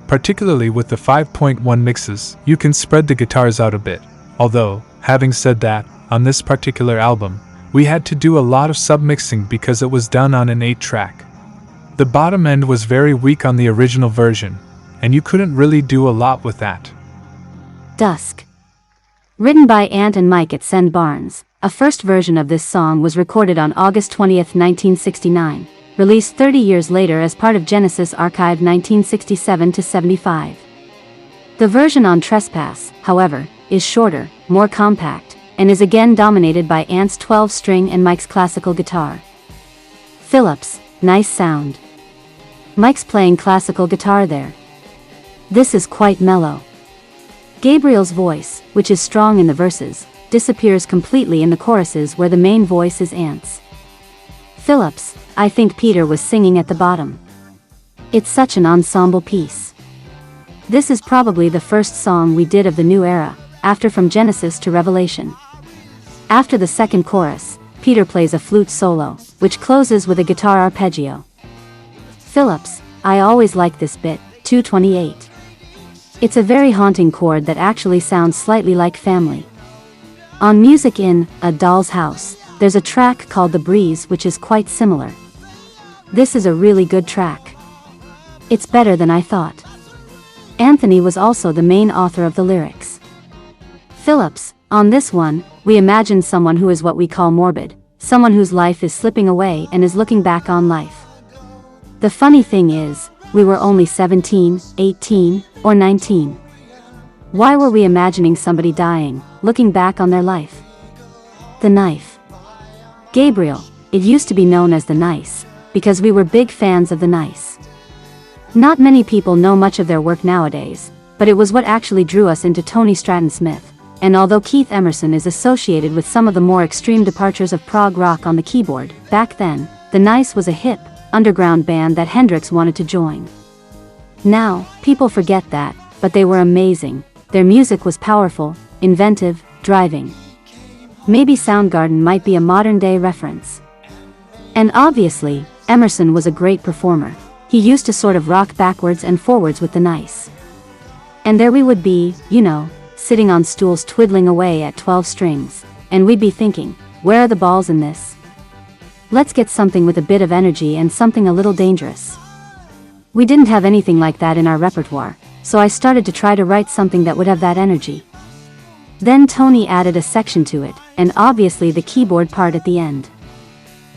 Particularly with the 5.1 mixes, you can spread the guitars out a bit. Although, having said that, on this particular album, we had to do a lot of submixing because it was done on an 8-track. The bottom end was very weak on the original version, and you couldn't really do a lot with that. Dusk. Written by Ant and Mike at Send Barnes, a first version of this song was recorded on August 20, 1969, released 30 years later as part of Genesis Archive 1967-75. The version on Trespass, however, is shorter, more compact, and is again dominated by Ant's 12-string and Mike's classical guitar. Phillips, nice sound. Mike's playing classical guitar there. This is quite mellow. Gabriel's voice, which is strong in the verses, disappears completely in the choruses where the main voice is Ant's. Phillips, I think Peter was singing at the bottom. It's such an ensemble piece. This is probably the first song we did of the new era, after From Genesis to Revelation. After the second chorus, Peter plays a flute solo, which closes with a guitar arpeggio. Phillips, I always like this bit, 228. It's a very haunting chord that actually sounds slightly like Family. On Music in A Doll's House, there's a track called The Breeze which is quite similar. This is a really good track. It's better than I thought. Anthony was also the main author of the lyrics. Phillips, on this one, we imagine someone who is what we call morbid, someone whose life is slipping away and is looking back on life. The funny thing is, we were only 17, 18, or 19. Why were we imagining somebody dying, looking back on their life? The knife. Gabriel, it used to be known as the Nice, because we were big fans of the Nice. Not many people know much of their work nowadays, but it was what actually drew us into Tony Stratton Smith, and although Keith Emerson is associated with some of the more extreme departures of prog rock on the keyboard, back then, the Nice was a hip, underground band that Hendrix wanted to join. Now, people forget that, but they were amazing. Their music was powerful, inventive, driving. Maybe Soundgarden might be a modern-day reference. And obviously, Emerson was a great performer. He used to sort of rock backwards and forwards with the Nice. And there we would be, sitting on stools twiddling away at 12 strings, and we'd be thinking, where are the balls in this? Let's get something with a bit of energy and something a little dangerous. We didn't have anything like that in our repertoire, so I started to try to write something that would have that energy. Then Tony added a section to it, and obviously the keyboard part at the end.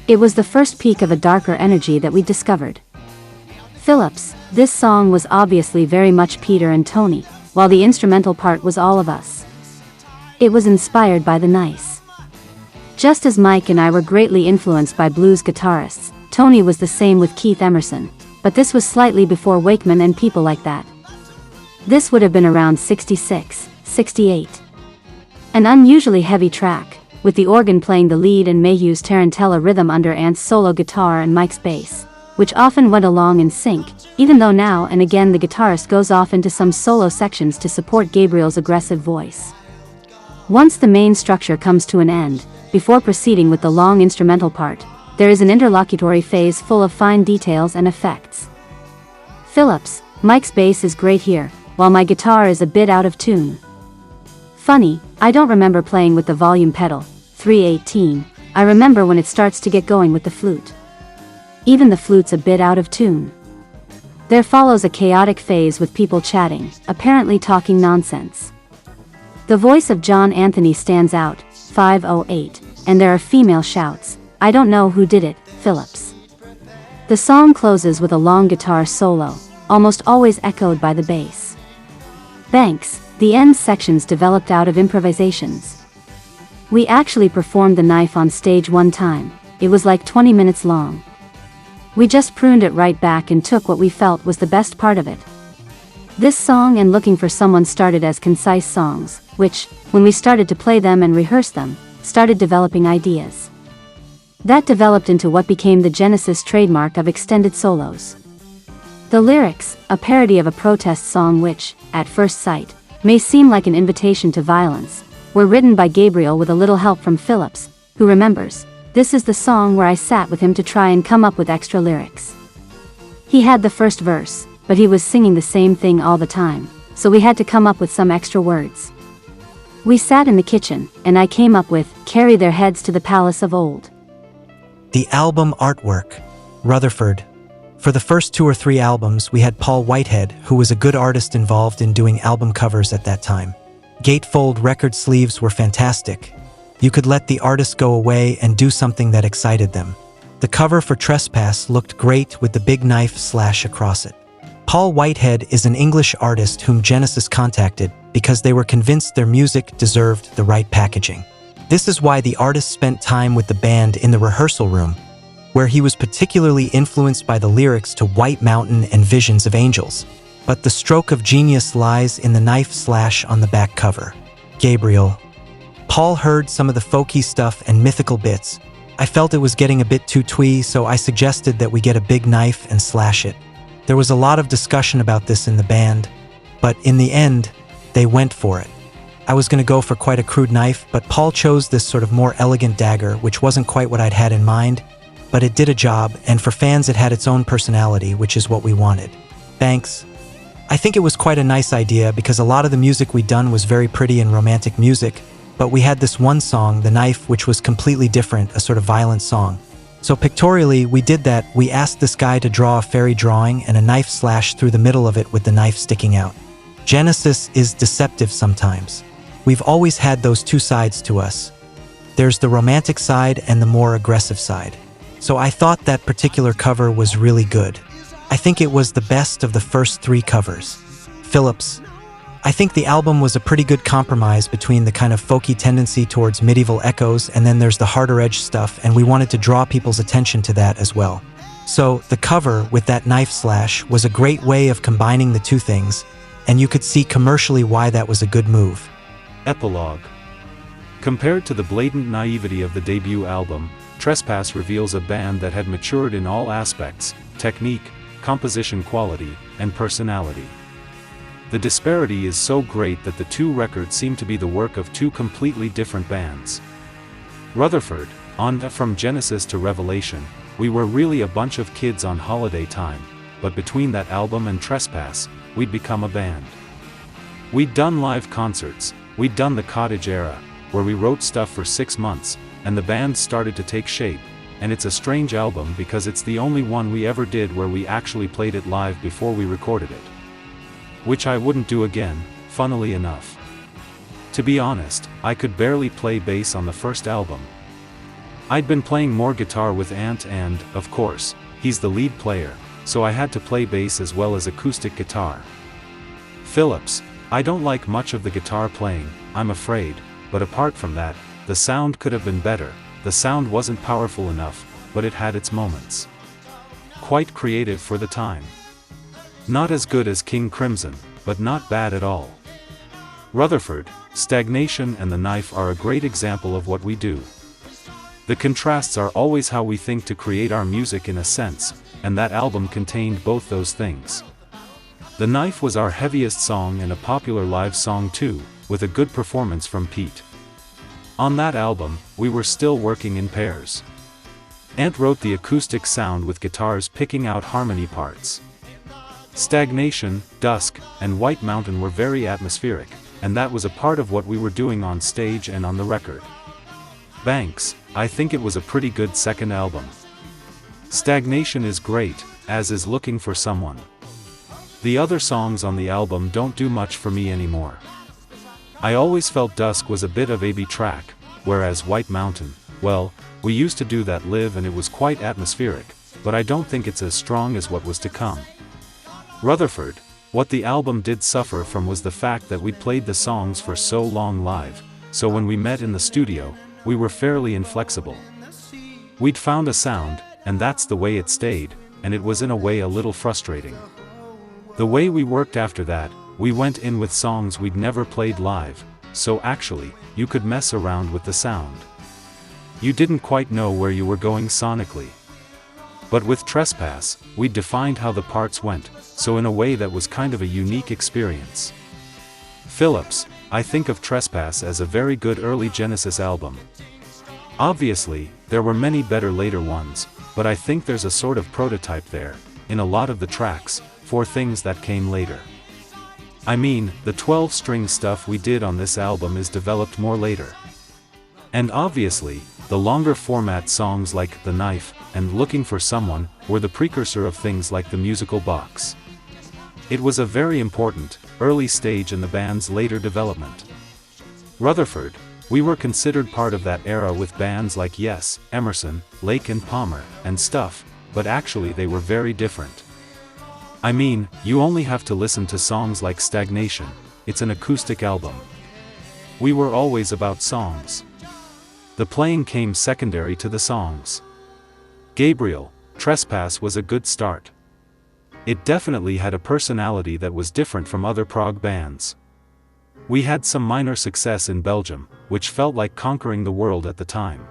It was the first peak of a darker energy that we discovered. Phillips, this song was obviously very much Peter and Tony, while the instrumental part was all of us. It was inspired by the Nice. Just as Mike and I were greatly influenced by blues guitarists, Tony was the same with Keith Emerson, but this was slightly before Wakeman and people like that. This would have been around 66, 68. An unusually heavy track, with the organ playing the lead and Mayhew's tarantella rhythm under Ant's solo guitar and Mike's bass, which often went along in sync, even though now and again the guitarist goes off into some solo sections to support Gabriel's aggressive voice. Once the main structure comes to an end, before proceeding with the long instrumental part, there is an interlocutory phase full of fine details and effects. Phillips, Mike's bass is great here, while my guitar is a bit out of tune. Funny, I don't remember playing with the volume pedal, 318, I remember when it starts to get going with the flute. Even the flute's a bit out of tune. There follows a chaotic phase with people chatting, apparently talking nonsense. The voice of John Anthony stands out, 508, and there are female shouts, I don't know who did it, Phillips. The song closes with a long guitar solo, almost always echoed by the bass. Thanks, the end sections developed out of improvisations. We actually performed the knife on stage one time, it was like 20 minutes long. We just pruned it right back and took what we felt was the best part of it. This song and Looking for Someone started as concise songs, which, when we started to play them and rehearse them, started developing ideas. That developed into what became the Genesis trademark of extended solos. The lyrics, a parody of a protest song which, at first sight, may seem like an invitation to violence, were written by Gabriel with a little help from Phillips, who remembers, this is the song where I sat with him to try and come up with extra lyrics. He had the first verse, but he was singing the same thing all the time, so we had to come up with some extra words. We sat in the kitchen, and I came up with, carry their heads to the palace of old. The album artwork. Rutherford. For the first 2 or 3 albums, we had Paul Whitehead, who was a good artist involved in doing album covers at that time. Gatefold record sleeves were fantastic. You could let the artist go away and do something that excited them. The cover for Trespass looked great with the big knife slash across it. Paul Whitehead is an English artist whom Genesis contacted because they were convinced their music deserved the right packaging. This is why the artist spent time with the band in the rehearsal room, where he was particularly influenced by the lyrics to White Mountain and Visions of Angels. But the stroke of genius lies in the knife slash on the back cover. Gabriel. Paul heard some of the folky stuff and mythical bits. I felt it was getting a bit too twee, so I suggested that we get a big knife and slash it. There was a lot of discussion about this in the band, but in the end, they went for it. I was going to go for quite a crude knife, but Paul chose this sort of more elegant dagger, which wasn't quite what I'd had in mind, but it did a job, and for fans it had its own personality, which is what we wanted. Thanks. I think it was quite a nice idea because a lot of the music we'd done was very pretty and romantic music, but we had this one song, The Knife, which was completely different, a sort of violent song. So pictorially, we did that. We asked this guy to draw a fairy drawing and a knife slash through the middle of it with the knife sticking out. Genesis is deceptive sometimes. We've always had those two sides to us. There's the romantic side and the more aggressive side. So I thought that particular cover was really good. I think it was the best of the first 3 covers. Phillips. I think the album was a pretty good compromise between the kind of folky tendency towards medieval echoes and then there's the harder edge stuff, and we wanted to draw people's attention to that as well. So, the cover with that knife slash was a great way of combining the two things, and you could see commercially why that was a good move. Epilogue. Compared to the blatant naivety of the debut album, Trespass reveals a band that had matured in all aspects: technique, composition quality, and personality. The disparity is so great that the two records seem to be the work of two completely different bands. Rutherford, on From Genesis to Revelation, we were really a bunch of kids on holiday time, but between that album and Trespass, we'd become a band. We'd done live concerts, we'd done the cottage era, where we wrote stuff for 6 months, and the band started to take shape, and it's a strange album because it's the only one we ever did where we actually played it live before we recorded it. Which I wouldn't do again, funnily enough. To be honest, I could barely play bass on the first album. I'd been playing more guitar with Ant and, of course, he's the lead player, so I had to play bass as well as acoustic guitar. Phillips, I don't like much of the guitar playing, I'm afraid, but apart from that, the sound could have been better. The sound wasn't powerful enough, but it had its moments. Quite creative for the time. Not as good as King Crimson, but not bad at all. Rutherford, Stagnation and The Knife are a great example of what we do. The contrasts are always how we think to create our music in a sense, and that album contained both those things. The Knife was our heaviest song and a popular live song too, with a good performance from Pete. On that album, we were still working in pairs. Ant wrote the acoustic sound with guitars picking out harmony parts. Stagnation, Dusk, and White Mountain were very atmospheric, and that was a part of what we were doing on stage and on the record. Banks, I think it was a pretty good second album. Stagnation is great, as is Looking for Someone. The other songs on the album don't do much for me anymore. I always felt Dusk was a bit of a B track, whereas White Mountain, well, we used to do that live and it was quite atmospheric, but I don't think it's as strong as what was to come. Rutherford, what the album did suffer from was the fact that we'd played the songs for so long live, so when we met in the studio, we were fairly inflexible. We'd found a sound, and that's the way it stayed, and it was in a way a little frustrating. The way we worked after that, we went in with songs we'd never played live, so actually, you could mess around with the sound. You didn't quite know where you were going sonically. But with Trespass, we defined how the parts went, so in a way that was kind of a unique experience. Phillips, I think of Trespass as a very good early Genesis album. Obviously, there were many better later ones, but I think there's a sort of prototype there, in a lot of the tracks, for things that came later. I mean, the 12-string stuff we did on this album is developed more later. And obviously, the longer format songs like The Knife and Looking for Someone were the precursor of things like The Musical Box. It was a very important, early stage in the band's later development. Rutherford, we were considered part of that era with bands like Yes, Emerson, Lake and Palmer, and stuff, but actually they were very different. I mean, you only have to listen to songs like Stagnation, it's an acoustic album. We were always about songs. The playing came secondary to the songs. Gabriel, Trespass was a good start. It definitely had a personality that was different from other prog bands. We had some minor success in Belgium, which felt like conquering the world at the time.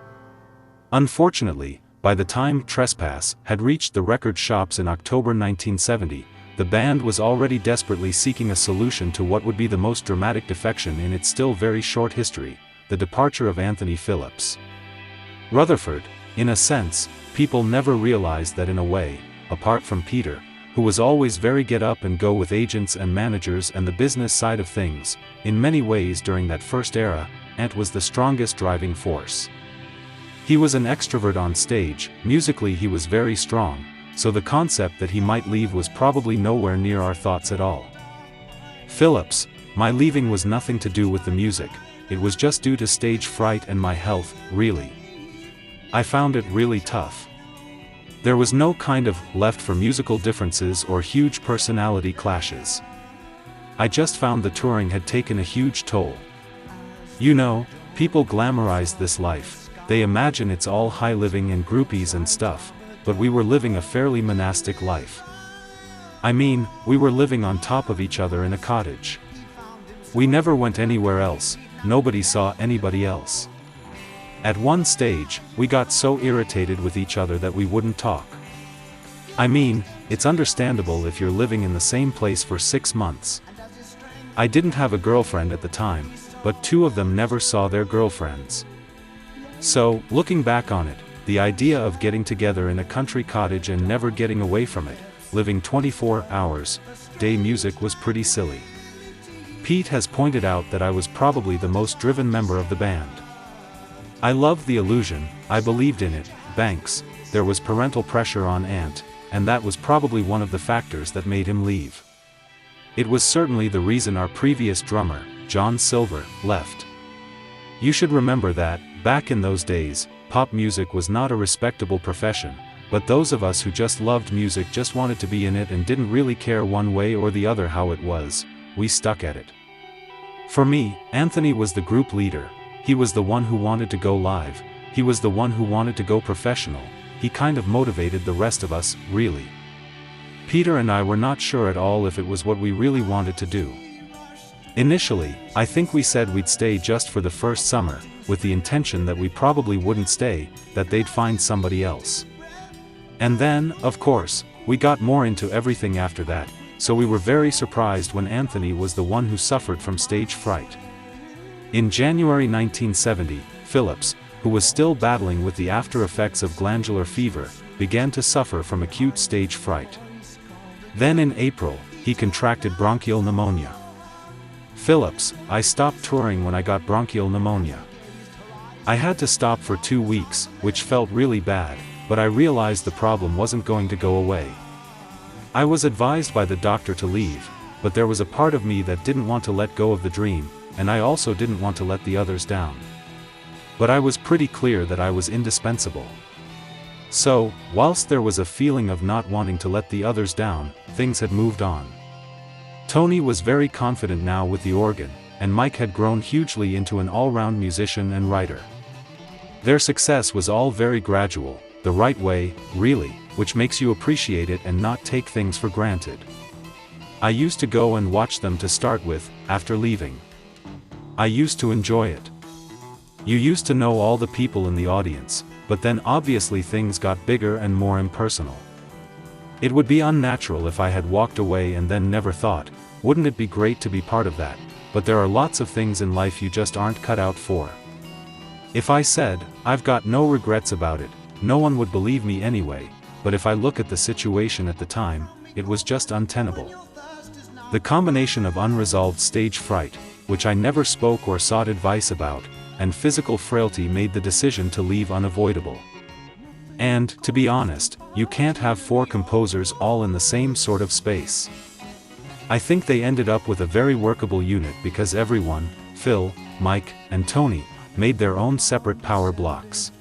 Unfortunately, by the time Trespass had reached the record shops in October 1970, the band was already desperately seeking a solution to what would be the most dramatic defection in its still very short history, the departure of Anthony Phillips. Rutherford, in a sense, people never realized that in a way, apart from Peter, who was always very get up and go with agents and managers and the business side of things, in many ways during that first era, Ant was the strongest driving force. He was an extrovert on stage, musically he was very strong, so the concept that he might leave was probably nowhere near our thoughts at all. Phillips, my leaving was nothing to do with the music, it was just due to stage fright and my health, really. I found it really tough. There was no kind of left for musical differences or huge personality clashes. I just found the touring had taken a huge toll. You know, people glamorize this life, they imagine it's all high living and groupies and stuff, but we were living a fairly monastic life. I mean, we were living on top of each other in a cottage. We never went anywhere else, nobody saw anybody else. At one stage, we got so irritated with each other that we wouldn't talk. I mean, it's understandable if you're living in the same place for 6 months. I didn't have a girlfriend at the time, but 2 of them never saw their girlfriends. So, looking back on it, the idea of getting together in a country cottage and never getting away from it, living 24 hours a day music was pretty silly. Pete has pointed out that I was probably the most driven member of the band. I loved the illusion, I believed in it. Banks, there was parental pressure on Ant, and that was probably one of the factors that made him leave. It was certainly the reason our previous drummer, John Silver, left. You should remember that, back in those days, pop music was not a respectable profession, but those of us who just loved music just wanted to be in it and didn't really care one way or the other how it was, we stuck at it. For me, Anthony was the group leader, he was the one who wanted to go live, he was the one who wanted to go professional, he kind of motivated the rest of us, really. Peter and I were not sure at all if it was what we really wanted to do. Initially, I think we said we'd stay just for the first summer, with the intention that we probably wouldn't stay, that they'd find somebody else. And then, of course, we got more into everything after that, so we were very surprised when Anthony was the one who suffered from stage fright. In January 1970, Phillips, who was still battling with the after effects of glandular fever, began to suffer from acute stage fright. Then in April, he contracted bronchial pneumonia. Phillips, I stopped touring when I got bronchial pneumonia. I had to stop for 2 weeks, which felt really bad, but I realized the problem wasn't going to go away. I was advised by the doctor to leave, but there was a part of me that didn't want to let go of the dream, and I also didn't want to let the others down. But I was pretty clear that I was indispensable. So, whilst there was a feeling of not wanting to let the others down, things had moved on. Tony was very confident now with the organ, and Mike had grown hugely into an all-round musician and writer. Their success was all very gradual, the right way, really, which makes you appreciate it and not take things for granted. I used to go and watch them to start with, after leaving. I used to enjoy it. You used to know all the people in the audience, but then obviously things got bigger and more impersonal. It would be unnatural if I had walked away and then never thought, wouldn't it be great to be part of that, but there are lots of things in life you just aren't cut out for. If I said, I've got no regrets about it, no one would believe me anyway, but if I look at the situation at the time, it was just untenable. The combination of unresolved stage fright, which I never spoke or sought advice about, and physical frailty made the decision to leave unavoidable. And, to be honest, you can't have 4 composers all in the same sort of space. I think they ended up with a very workable unit because everyone, Phil, Mike, and Tony, made their own separate power blocks.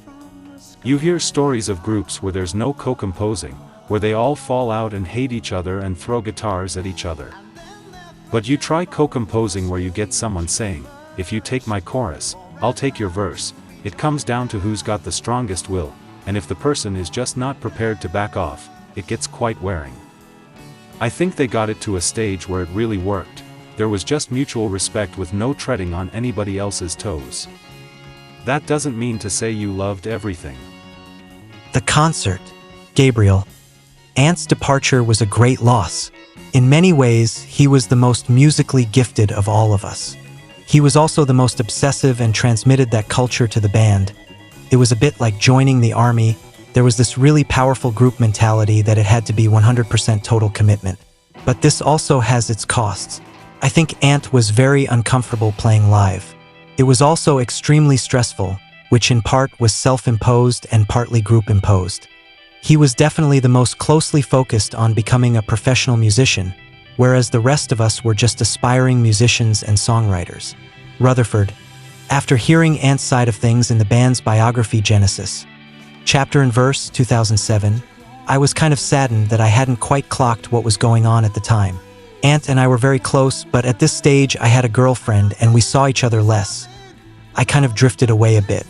You hear stories of groups where there's no co-composing, where they all fall out and hate each other and throw guitars at each other. But you try co-composing where you get someone saying, if you take my chorus, I'll take your verse, it comes down to who's got the strongest will, and if the person is just not prepared to back off, it gets quite wearing. I think they got it to a stage where it really worked, there was just mutual respect with no treading on anybody else's toes. That doesn't mean to say you loved everything. The concert. Gabriel. Ant's departure was a great loss. In many ways, he was the most musically gifted of all of us. He was also the most obsessive and transmitted that culture to the band. It was a bit like joining the army. There was this really powerful group mentality that it had to be 100% total commitment. But this also has its costs. I think Ant was very uncomfortable playing live. It was also extremely stressful, which in part was self-imposed and partly group-imposed. He was definitely the most closely focused on becoming a professional musician, whereas the rest of us were just aspiring musicians and songwriters. Rutherford. After hearing Ant's side of things in the band's biography Genesis, Chapter and Verse, 2007, I was kind of saddened that I hadn't quite clocked what was going on at the time. Ant and I were very close, but at this stage I had a girlfriend and we saw each other less. I kind of drifted away a bit.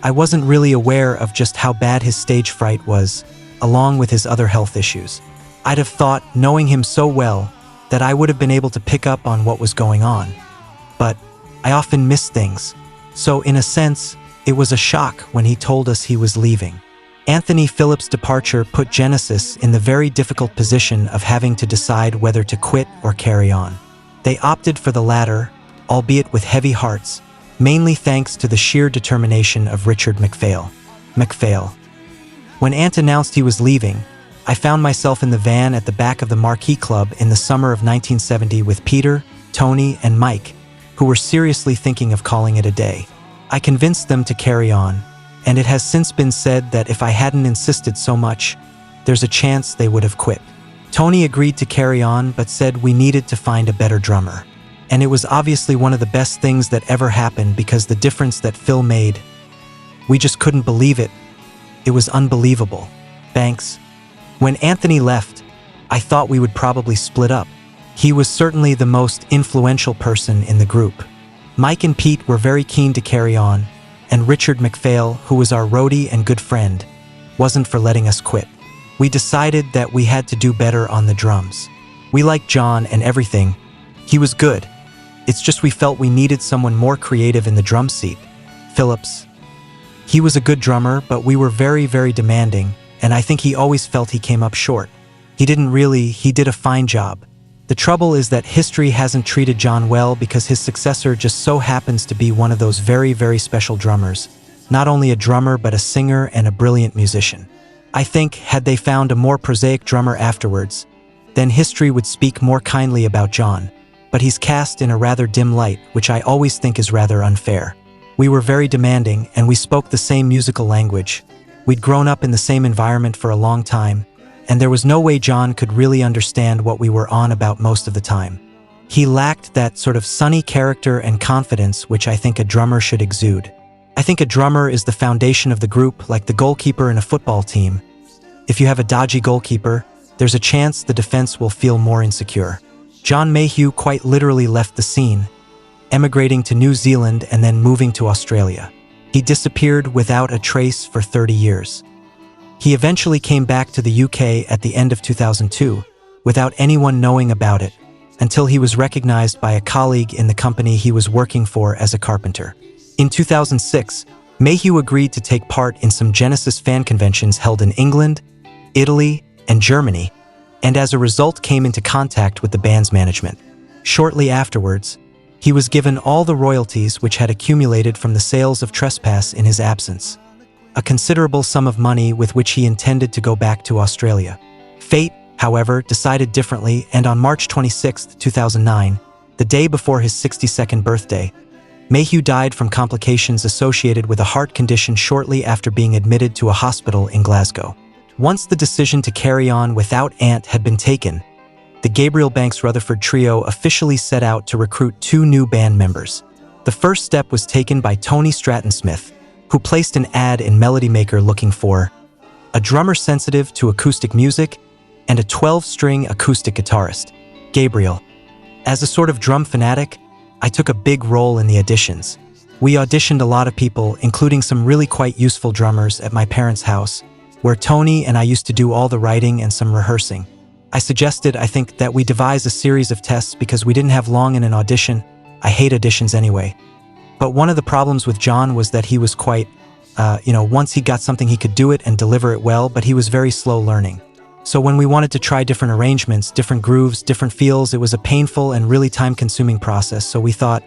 I wasn't really aware of just how bad his stage fright was, along with his other health issues. I'd have thought, knowing him so well, that I would have been able to pick up on what was going on. But I often miss things. So in a sense, it was a shock when he told us he was leaving. Anthony Phillips' departure put Genesis in the very difficult position of having to decide whether to quit or carry on. They opted for the latter, albeit with heavy hearts, mainly thanks to the sheer determination of Richard MacPhail. When Ant announced he was leaving, I found myself in the van at the back of the Marquee Club in the summer of 1970 with Peter, Tony, and Mike, who were seriously thinking of calling it a day. I convinced them to carry on, and it has since been said that if I hadn't insisted so much, there's a chance they would have quit. Tony agreed to carry on but said we needed to find a better drummer. And it was obviously one of the best things that ever happened because the difference that Phil made, we just couldn't believe it. It was unbelievable. Thanks. When Anthony left, I thought we would probably split up. He was certainly the most influential person in the group. Mike and Pete were very keen to carry on, and Richard MacPhail, who was our roadie and good friend, wasn't for letting us quit. We decided that we had to do better on the drums. We liked John and everything. He was good. It's just we felt we needed someone more creative in the drum seat. Phillips. He was a good drummer, but we were very, very demanding, and I think he always felt he came up short. He did a fine job. The trouble is that history hasn't treated John well because his successor just so happens to be one of those very, very special drummers. Not only a drummer, but a singer and a brilliant musician. I think, had they found a more prosaic drummer afterwards, then history would speak more kindly about John. But he's cast in a rather dim light, which I always think is rather unfair. We were very demanding, and we spoke the same musical language. We'd grown up in the same environment for a long time, and there was no way John could really understand what we were on about most of the time. He lacked that sort of sunny character and confidence which I think a drummer should exude. I think a drummer is the foundation of the group, like the goalkeeper in a football team. If you have a dodgy goalkeeper, there's a chance the defense will feel more insecure. John Mayhew quite literally left the scene, emigrating to New Zealand and then moving to Australia. He disappeared without a trace for 30 years. He eventually came back to the UK at the end of 2002, without anyone knowing about it, until he was recognized by a colleague in the company he was working for as a carpenter. In 2006, Mayhew agreed to take part in some Genesis fan conventions held in England, Italy, and Germany, and as a result came into contact with the band's management. Shortly afterwards, he was given all the royalties which had accumulated from the sales of Trespass in his absence, a considerable sum of money with which he intended to go back to Australia. Fate, however, decided differently, and on March 26, 2009, the day before his 62nd birthday, Mayhew died from complications associated with a heart condition shortly after being admitted to a hospital in Glasgow. Once the decision to carry on without Ant had been taken, the Gabriel Banks Rutherford Trio officially set out to recruit 2 new band members. The first step was taken by Tony Stratton-Smith, who placed an ad in Melody Maker looking for a drummer sensitive to acoustic music and a 12-string acoustic guitarist, Gabriel. As a sort of drum fanatic, I took a big role in the auditions. We auditioned a lot of people, including some really quite useful drummers at my parents' house, where Tony and I used to do all the writing and some rehearsing. I suggested, I think, that we devise a series of tests because we didn't have long in an audition. I hate auditions anyway. But one of the problems with John was that he was quite, once he got something he could do it and deliver it well, but he was very slow learning. So when we wanted to try different arrangements, different grooves, different feels, it was a painful and really time-consuming process. So we thought,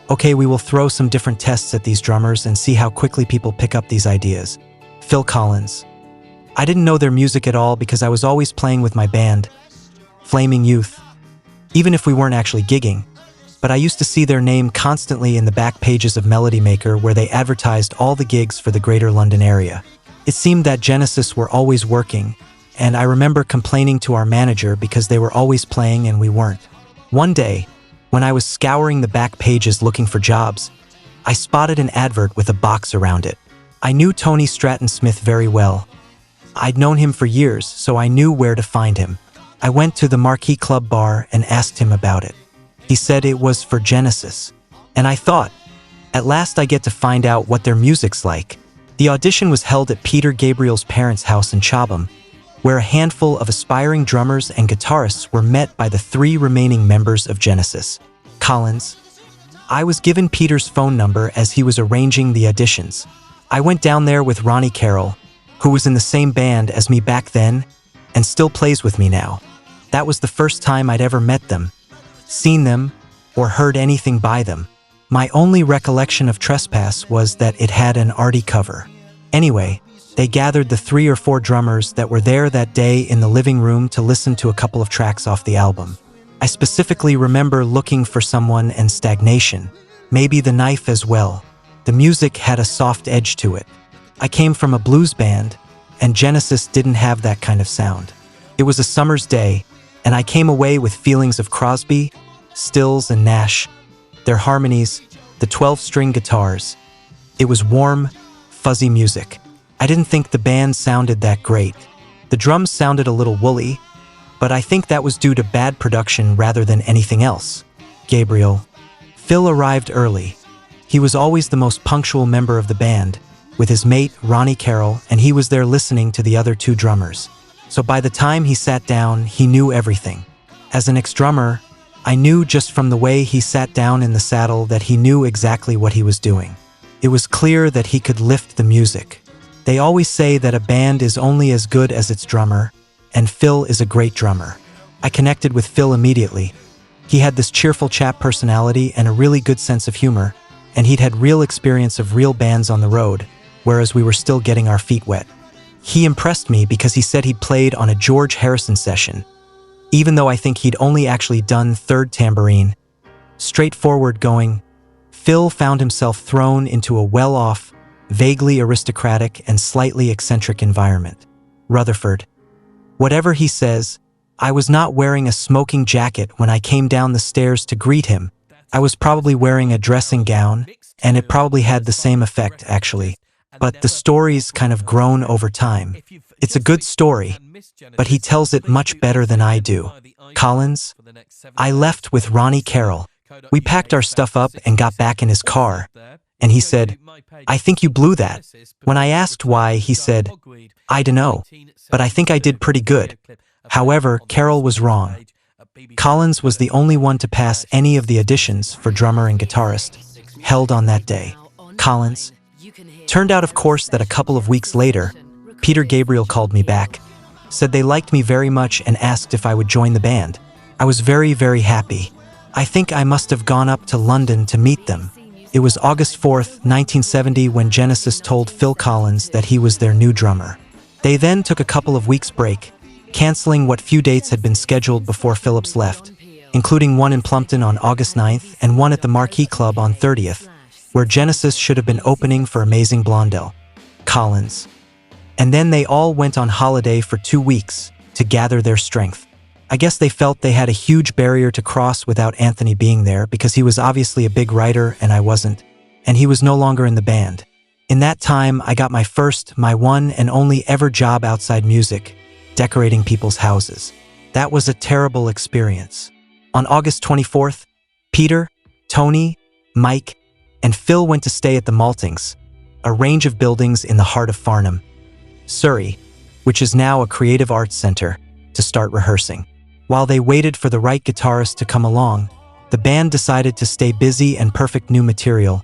okay, we will throw some different tests at these drummers and see how quickly people pick up these ideas. Phil Collins. I didn't know their music at all because I was always playing with my band, Flaming Youth, even if we weren't actually gigging. But I used to see their name constantly in the back pages of Melody Maker where they advertised all the gigs for the Greater London area. It seemed that Genesis were always working, and I remember complaining to our manager because they were always playing and we weren't. One day, when I was scouring the back pages looking for jobs, I spotted an advert with a box around it. I knew Tony Stratton-Smith very well. I'd known him for years, so I knew where to find him. I went to the Marquee Club bar and asked him about it. He said it was for Genesis. And I thought, at last I get to find out what their music's like. The audition was held at Peter Gabriel's parents' house in Chobham, where a handful of aspiring drummers and guitarists were met by the 3 remaining members of Genesis. Collins. I was given Peter's phone number as he was arranging the auditions. I went down there with Ronnie Carroll, who was in the same band as me back then and still plays with me now. That was the first time I'd ever met them, seen them, or heard anything by them. My only recollection of Trespass was that it had an arty cover. Anyway, they gathered the 3 or 4 drummers that were there that day in the living room to listen to a couple of tracks off the album. I specifically remember looking for someone and Stagnation, maybe The Knife as well. The music had a soft edge to it. I came from a blues band, and Genesis didn't have that kind of sound. It was a summer's day, and I came away with feelings of Crosby, Stills, and Nash, their harmonies, the 12-string guitars. It was warm, fuzzy music. I didn't think the band sounded that great. The drums sounded a little woolly, but I think that was due to bad production rather than anything else. Gabriel. Phil arrived early. He was always the most punctual member of the band, with his mate, Ronnie Carroll, and he was there listening to the other 2 drummers. So by the time he sat down, he knew everything. As an ex-drummer, I knew just from the way he sat down in the saddle that he knew exactly what he was doing. It was clear that he could lift the music. They always say that a band is only as good as its drummer, and Phil is a great drummer. I connected with Phil immediately. He had this cheerful chap personality and a really good sense of humor, and he'd had real experience of real bands on the road, whereas we were still getting our feet wet. He impressed me because he said he'd played on a George Harrison session, even though I think he'd only actually done third tambourine. Straightforward going, Phil found himself thrown into a well-off, vaguely aristocratic and slightly eccentric environment. Rutherford. Whatever he says, I was not wearing a smoking jacket when I came down the stairs to greet him. I was probably wearing a dressing gown, and it probably had the same effect, actually. But the story's kind of grown over time. It's a good story, but he tells it much better than I do. Collins. I left with Ronnie Carroll. We packed our stuff up and got back in his car, and he said, I think you blew that. When I asked why, he said, I dunno, but I think I did pretty good. However, Carroll was wrong. Collins was the only one to pass any of the auditions for drummer and guitarist, held on that day. Collins. Turned out, of course, that a couple of weeks later, Peter Gabriel called me back, said they liked me very much and asked if I would join the band. I was very, very happy. I think I must have gone up to London to meet them. It was August 4th, 1970 when Genesis told Phil Collins that he was their new drummer. They then took a couple of weeks break, canceling what few dates had been scheduled before Phillips left, including one in Plumpton on August 9th and one at the Marquee Club on 30th, where Genesis should have been opening for Amazing Blondell. Collins. And then they all went on holiday for 2 weeks to gather their strength. I guess they felt they had a huge barrier to cross without Anthony being there because he was obviously a big writer and I wasn't, and he was no longer in the band. In that time, I got my one and only ever job outside music, decorating people's houses. That was a terrible experience. On August 24th, Peter, Tony, Mike, and Phil went to stay at the Maltings, a range of buildings in the heart of Farnham, Surrey, which is now a creative arts center, to start rehearsing. While they waited for the right guitarist to come along, the band decided to stay busy and perfect new material,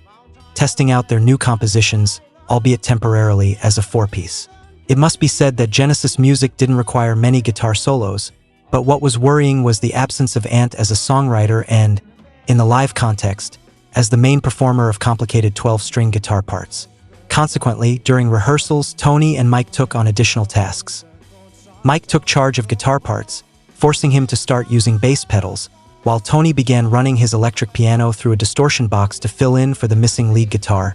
testing out their new compositions, albeit temporarily, as a 4-piece. It must be said that Genesis music didn't require many guitar solos, but what was worrying was the absence of Ant as a songwriter and, in the live context, as the main performer of complicated 12-string guitar parts. Consequently, during rehearsals, Tony and Mike took on additional tasks. Mike took charge of guitar parts, forcing him to start using bass pedals, while Tony began running his electric piano through a distortion box to fill in for the missing lead guitar,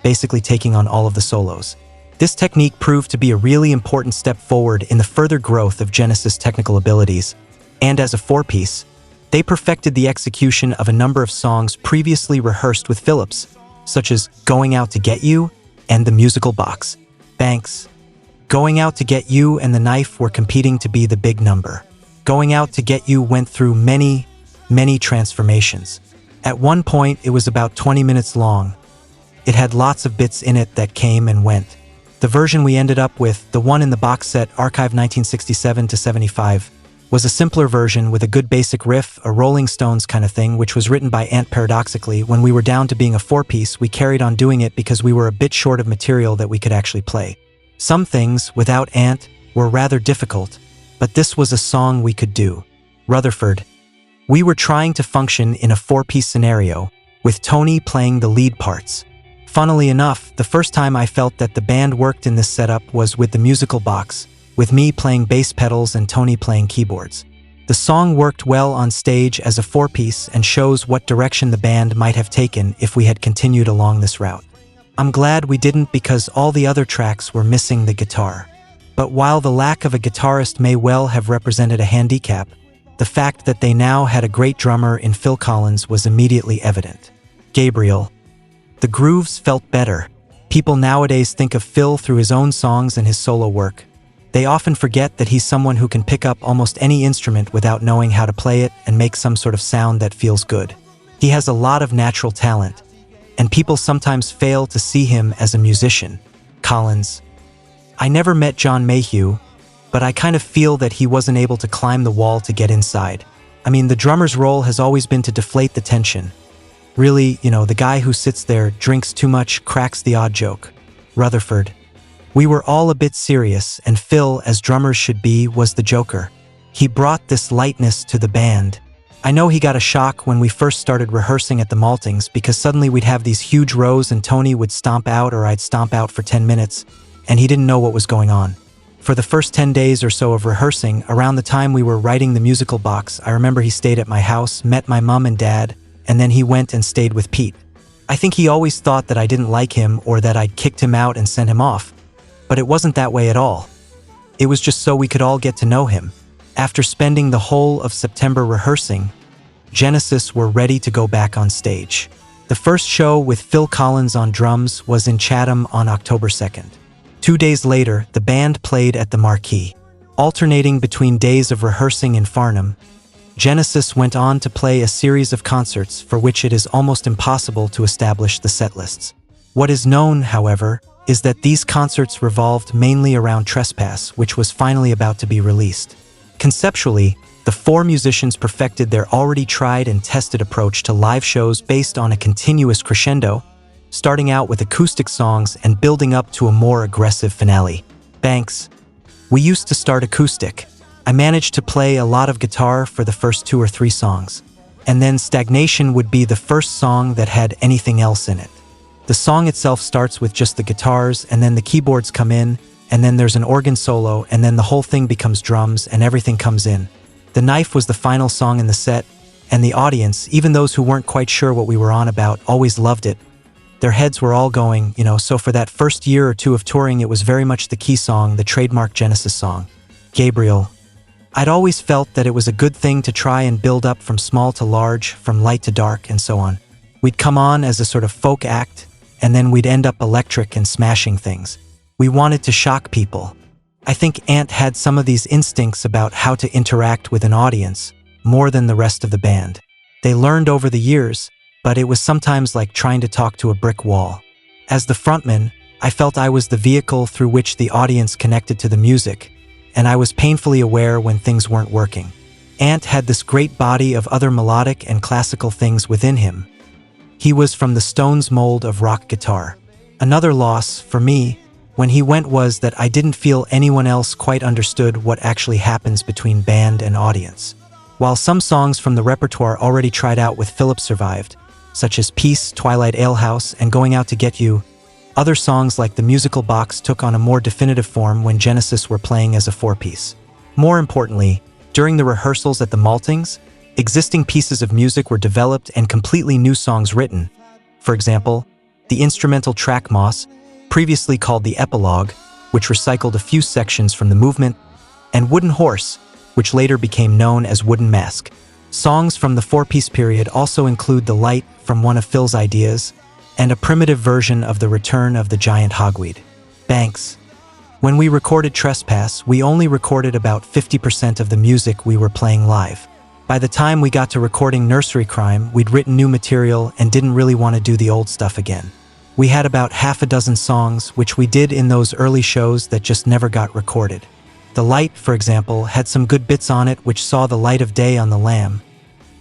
basically taking on all of the solos. This technique proved to be a really important step forward in the further growth of Genesis' technical abilities, and as a 4-piece, they perfected the execution of a number of songs previously rehearsed with Phillips, such as Going Out to Get You and The Musical Box. Banks. Going Out to Get You and The Knife were competing to be the big number. Going Out to Get You went through many, many transformations. At one point, it was about 20 minutes long. It had lots of bits in it that came and went. The version we ended up with, the one in the box set Archive 1967 to 75, was a simpler version with a good basic riff, a Rolling Stones kind of thing, which was written by Ant. Paradoxically, when we were down to being a four-piece, we carried on doing it because we were a bit short of material that we could actually play. Some things, without Ant, were rather difficult, but this was a song we could do. Rutherford. We were trying to function in a four-piece scenario, with Tony playing the lead parts. Funnily enough, the first time I felt that the band worked in this setup was with the musical box, with me playing bass pedals and Tony playing keyboards. The song worked well on stage as a four-piece and shows what direction the band might have taken if we had continued along this route. I'm glad we didn't because all the other tracks were missing the guitar. But while the lack of a guitarist may well have represented a handicap, the fact that they now had a great drummer in Phil Collins was immediately evident. Gabriel. The grooves felt better. People nowadays think of Phil through his own songs and his solo work. They often forget that he's someone who can pick up almost any instrument without knowing how to play it and make some sort of sound that feels good. He has a lot of natural talent, and people sometimes fail to see him as a musician. Collins. I never met John Mayhew, but I kind of feel that he wasn't able to climb the wall to get inside. I mean, the drummer's role has always been to deflate the tension. Really, the guy who sits there, drinks too much, cracks the odd joke. Rutherford. We were all a bit serious, and Phil, as drummers should be, was the joker. He brought this lightness to the band. I know he got a shock when we first started rehearsing at the Maltings because suddenly we'd have these huge rows and Tony would stomp out or I'd stomp out for 10 minutes, and he didn't know what was going on. For the first 10 days or so of rehearsing, around the time we were writing the musical box, I remember he stayed at my house, met my mom and dad, and then he went and stayed with Pete. I think he always thought that I didn't like him or that I'd kicked him out and sent him off. But it wasn't that way at all. It was just so we could all get to know him. After spending the whole of September rehearsing, Genesis were ready to go back on stage. The first show with Phil Collins on drums was in Chatham on October 2nd. 2 days later, the band played at the Marquee. Alternating between days of rehearsing in Farnham, Genesis went on to play a series of concerts for which it is almost impossible to establish the set lists. What is known, however, is that these concerts revolved mainly around Trespass, which was finally about to be released. Conceptually, the four musicians perfected their already tried and tested approach to live shows based on a continuous crescendo, starting out with acoustic songs and building up to a more aggressive finale. Banks. We used to start acoustic. I managed to play a lot of guitar for the first 2 or 3 songs. And then Stagnation would be the first song that had anything else in it. The song itself starts with just the guitars, and then the keyboards come in, and then there's an organ solo, and then the whole thing becomes drums, and everything comes in. The Knife was the final song in the set, and the audience, even those who weren't quite sure what we were on about, always loved it. Their heads were all going, so for that first year or 2 of touring, it was very much the key song, the trademark Genesis song. Gabriel. I'd always felt that it was a good thing to try and build up from small to large, from light to dark, and so on. We'd come on as a sort of folk act, and then we'd end up electric and smashing things. We wanted to shock people. I think Ant had some of these instincts about how to interact with an audience, more than the rest of the band. They learned over the years, but it was sometimes like trying to talk to a brick wall. As the frontman, I felt I was the vehicle through which the audience connected to the music, and I was painfully aware when things weren't working. Ant had this great body of other melodic and classical things within him. He was from the Stones mold of rock guitar. Another loss, for me, when he went was that I didn't feel anyone else quite understood what actually happens between band and audience. While some songs from the repertoire already tried out with Philip survived, such as Peace, Twilight Alehouse, and Going Out to Get You, other songs like The Musical Box took on a more definitive form when Genesis were playing as a four-piece. More importantly, during the rehearsals at the Maltings, existing pieces of music were developed and completely new songs written. For example, the instrumental track Moss, previously called the Epilogue, which recycled a few sections from the movement, and Wooden Horse, which later became known as Wooden Mask. Songs from the four-piece period also include The Light from one of Phil's ideas, and a primitive version of The Return of the Giant Hogweed. Banks. When we recorded Trespass, we only recorded about 50% of the music we were playing live. By the time we got to recording Nursery Crime, we'd written new material and didn't really want to do the old stuff again. We had about half a dozen songs, which we did in those early shows that just never got recorded. The Light, for example, had some good bits on it which saw the light of day on the Lamb.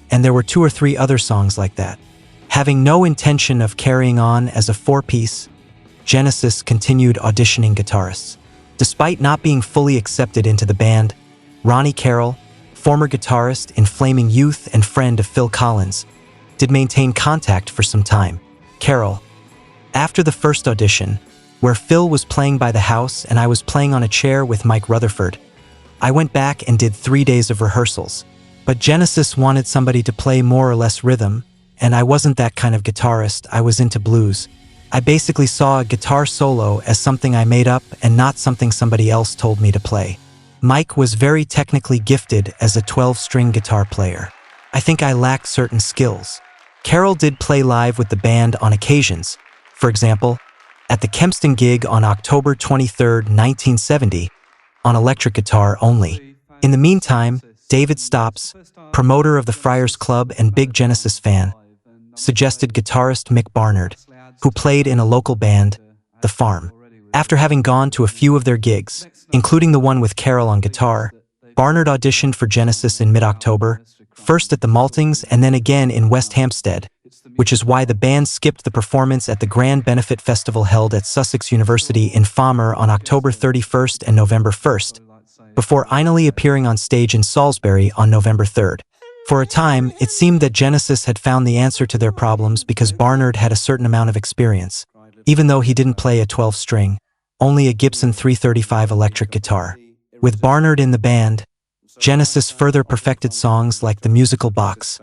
And there were 2 or 3 other songs like that. Having no intention of carrying on as a 4-piece, Genesis continued auditioning guitarists. Despite not being fully accepted into the band, Ronnie Carroll, former guitarist in Flaming Youth and friend of Phil Collins, did maintain contact for some time. Carroll, after the first audition, where Phil was playing by the house and I was playing on a chair with Mike Rutherford, I went back and did 3 days of rehearsals. But Genesis wanted somebody to play more or less rhythm, and I wasn't that kind of guitarist. I was into blues. I basically saw a guitar solo as something I made up and not something somebody else told me to play. Mike was very technically gifted as a 12-string guitar player. I think I lacked certain skills. Carroll did play live with the band on occasions. For example, at the Kempston gig on October 23, 1970, on electric guitar only. In the meantime, David Stopps, promoter of the Friars Club and big Genesis fan, suggested guitarist Mick Barnard, who played in a local band, The Farm. After having gone to a few of their gigs, including the one with Carroll on guitar, Barnard auditioned for Genesis in mid-October, first at the Maltings and then again in West Hampstead, which is why the band skipped the performance at the Grand Benefit Festival held at Sussex University in Falmer on October 31st and November 1st, before finally appearing on stage in Salisbury on November 3rd. For a time, it seemed that Genesis had found the answer to their problems because Barnard had a certain amount of experience, even though he didn't play a 12-string, only a Gibson 335 electric guitar. With Barnard in the band, Genesis further perfected songs like The Musical Box,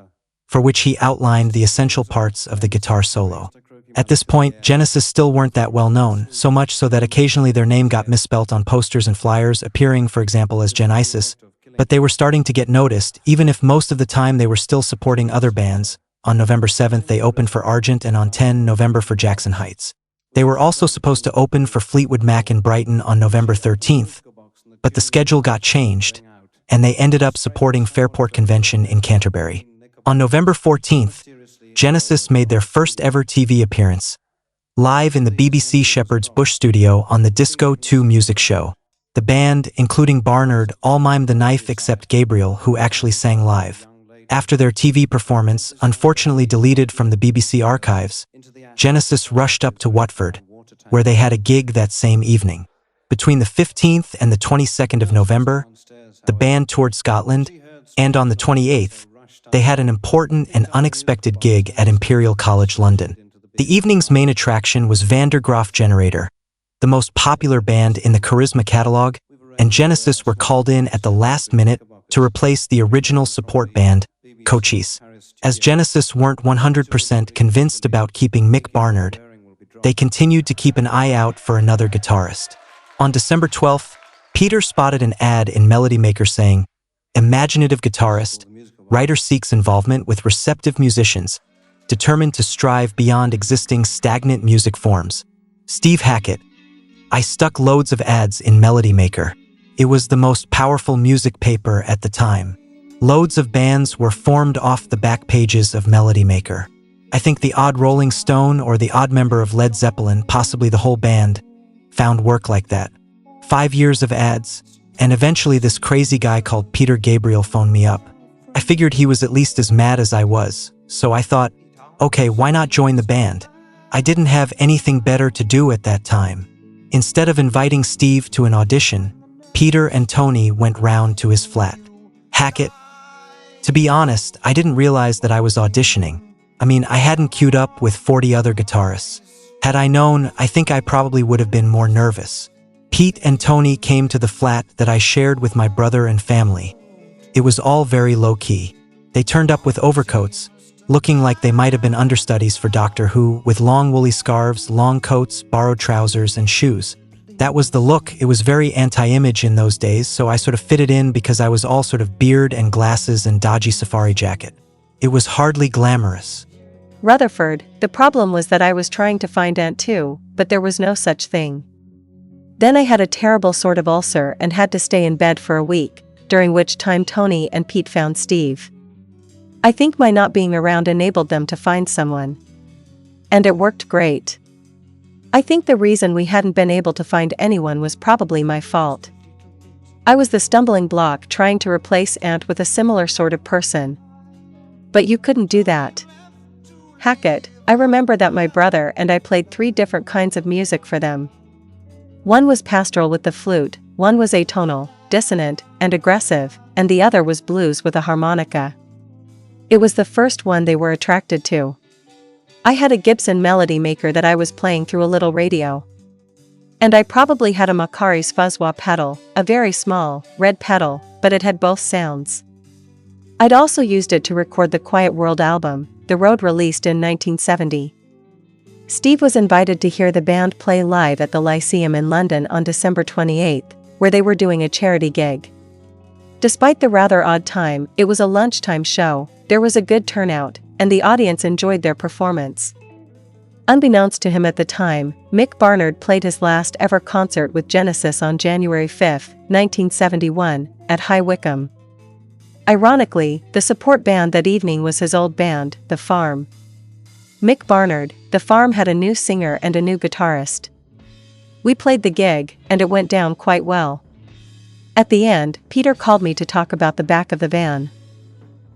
for which he outlined the essential parts of the guitar solo. At this point, Genesis still weren't that well known, so much so that occasionally their name got misspelt on posters and flyers, appearing, for example, as Genesis, but they were starting to get noticed, even if most of the time they were still supporting other bands. On November 7th, they opened for Argent, and on 10 November for Jackson Heights. They were also supposed to open for Fleetwood Mac in Brighton on November 13th, but the schedule got changed, and they ended up supporting Fairport Convention in Canterbury. On November 14th, Genesis made their first ever TV appearance, live in the BBC Shepherd's Bush studio on the Disco 2 music show. The band, including Barnard, all mimed the knife except Gabriel, who actually sang live. After their TV performance, unfortunately deleted from the BBC archives, Genesis rushed up to Watford, where they had a gig that same evening. Between the 15th and the 22nd of November, the band toured Scotland, and on the 28th, they had an important and unexpected gig at Imperial College London. The evening's main attraction was Van der Graaf Generator, the most popular band in the Charisma catalog, and Genesis were called in at the last minute to replace the original support band, Cochise. As Genesis weren't 100% convinced about keeping Mick Barnard, they continued to keep an eye out for another guitarist. On December 12th, Peter spotted an ad in Melody Maker saying, "Imaginative guitarist, writer seeks involvement with receptive musicians, determined to strive beyond existing stagnant music forms. Steve Hackett." I stuck loads of ads in Melody Maker. It was the most powerful music paper at the time. Loads of bands were formed off the back pages of Melody Maker. I think the odd Rolling Stone or the odd member of Led Zeppelin, possibly the whole band, found work like that. 5 years of ads, and eventually this crazy guy called Peter Gabriel phoned me up. I figured he was at least as mad as I was, so I thought, okay, why not join the band? I didn't have anything better to do at that time. Instead of inviting Steve to an audition, Peter and Tony went round to his flat. Hackett. To be honest, I didn't realize that I was auditioning. I mean, I hadn't queued up with 40 other guitarists. Had I known, I think I probably would have been more nervous. Pete and Tony came to the flat that I shared with my brother and family. It was all very low-key. They turned up with overcoats, looking like they might have been understudies for Doctor Who, with long woolly scarves, long coats, borrowed trousers, and shoes. That was the look. It was very anti-image in those days, so I sort of fitted in because I was all sort of beard and glasses and dodgy safari jacket. It was hardly glamorous. Rutherford, the problem was that I was trying to find Aunt 2, but there was no such thing. Then I had a terrible sort of ulcer and had to stay in bed for a week, during which time Tony and Pete found Steve. I think my not being around enabled them to find someone. And it worked great. I think the reason we hadn't been able to find anyone was probably my fault. I was the stumbling block trying to replace Ant with a similar sort of person. But you couldn't do that. Hackett, I remember that my brother and I played 3 different kinds of music for them. One was pastoral with the flute, one was atonal, dissonant, and aggressive, and the other was blues with a harmonica. It was the first one they were attracted to. I had a Gibson Melody Maker that I was playing through a little radio. And I probably had a Macari's Fuzzwa pedal, a very small, red pedal, but it had both sounds. I'd also used it to record the Quiet World album, The Road, released in 1970. Steve was invited to hear the band play live at the Lyceum in London on December 28, where they were doing a charity gig. Despite the rather odd time, it was a lunchtime show, there was a good turnout, and the audience enjoyed their performance. Unbeknownst to him at the time, Mick Barnard played his last ever concert with Genesis on January 5, 1971, at High Wycombe. Ironically, the support band that evening was his old band, The Farm. Mick Barnard, The Farm had a new singer and a new guitarist. We played the gig, and it went down quite well. At the end, Peter called me to talk about the back of the van.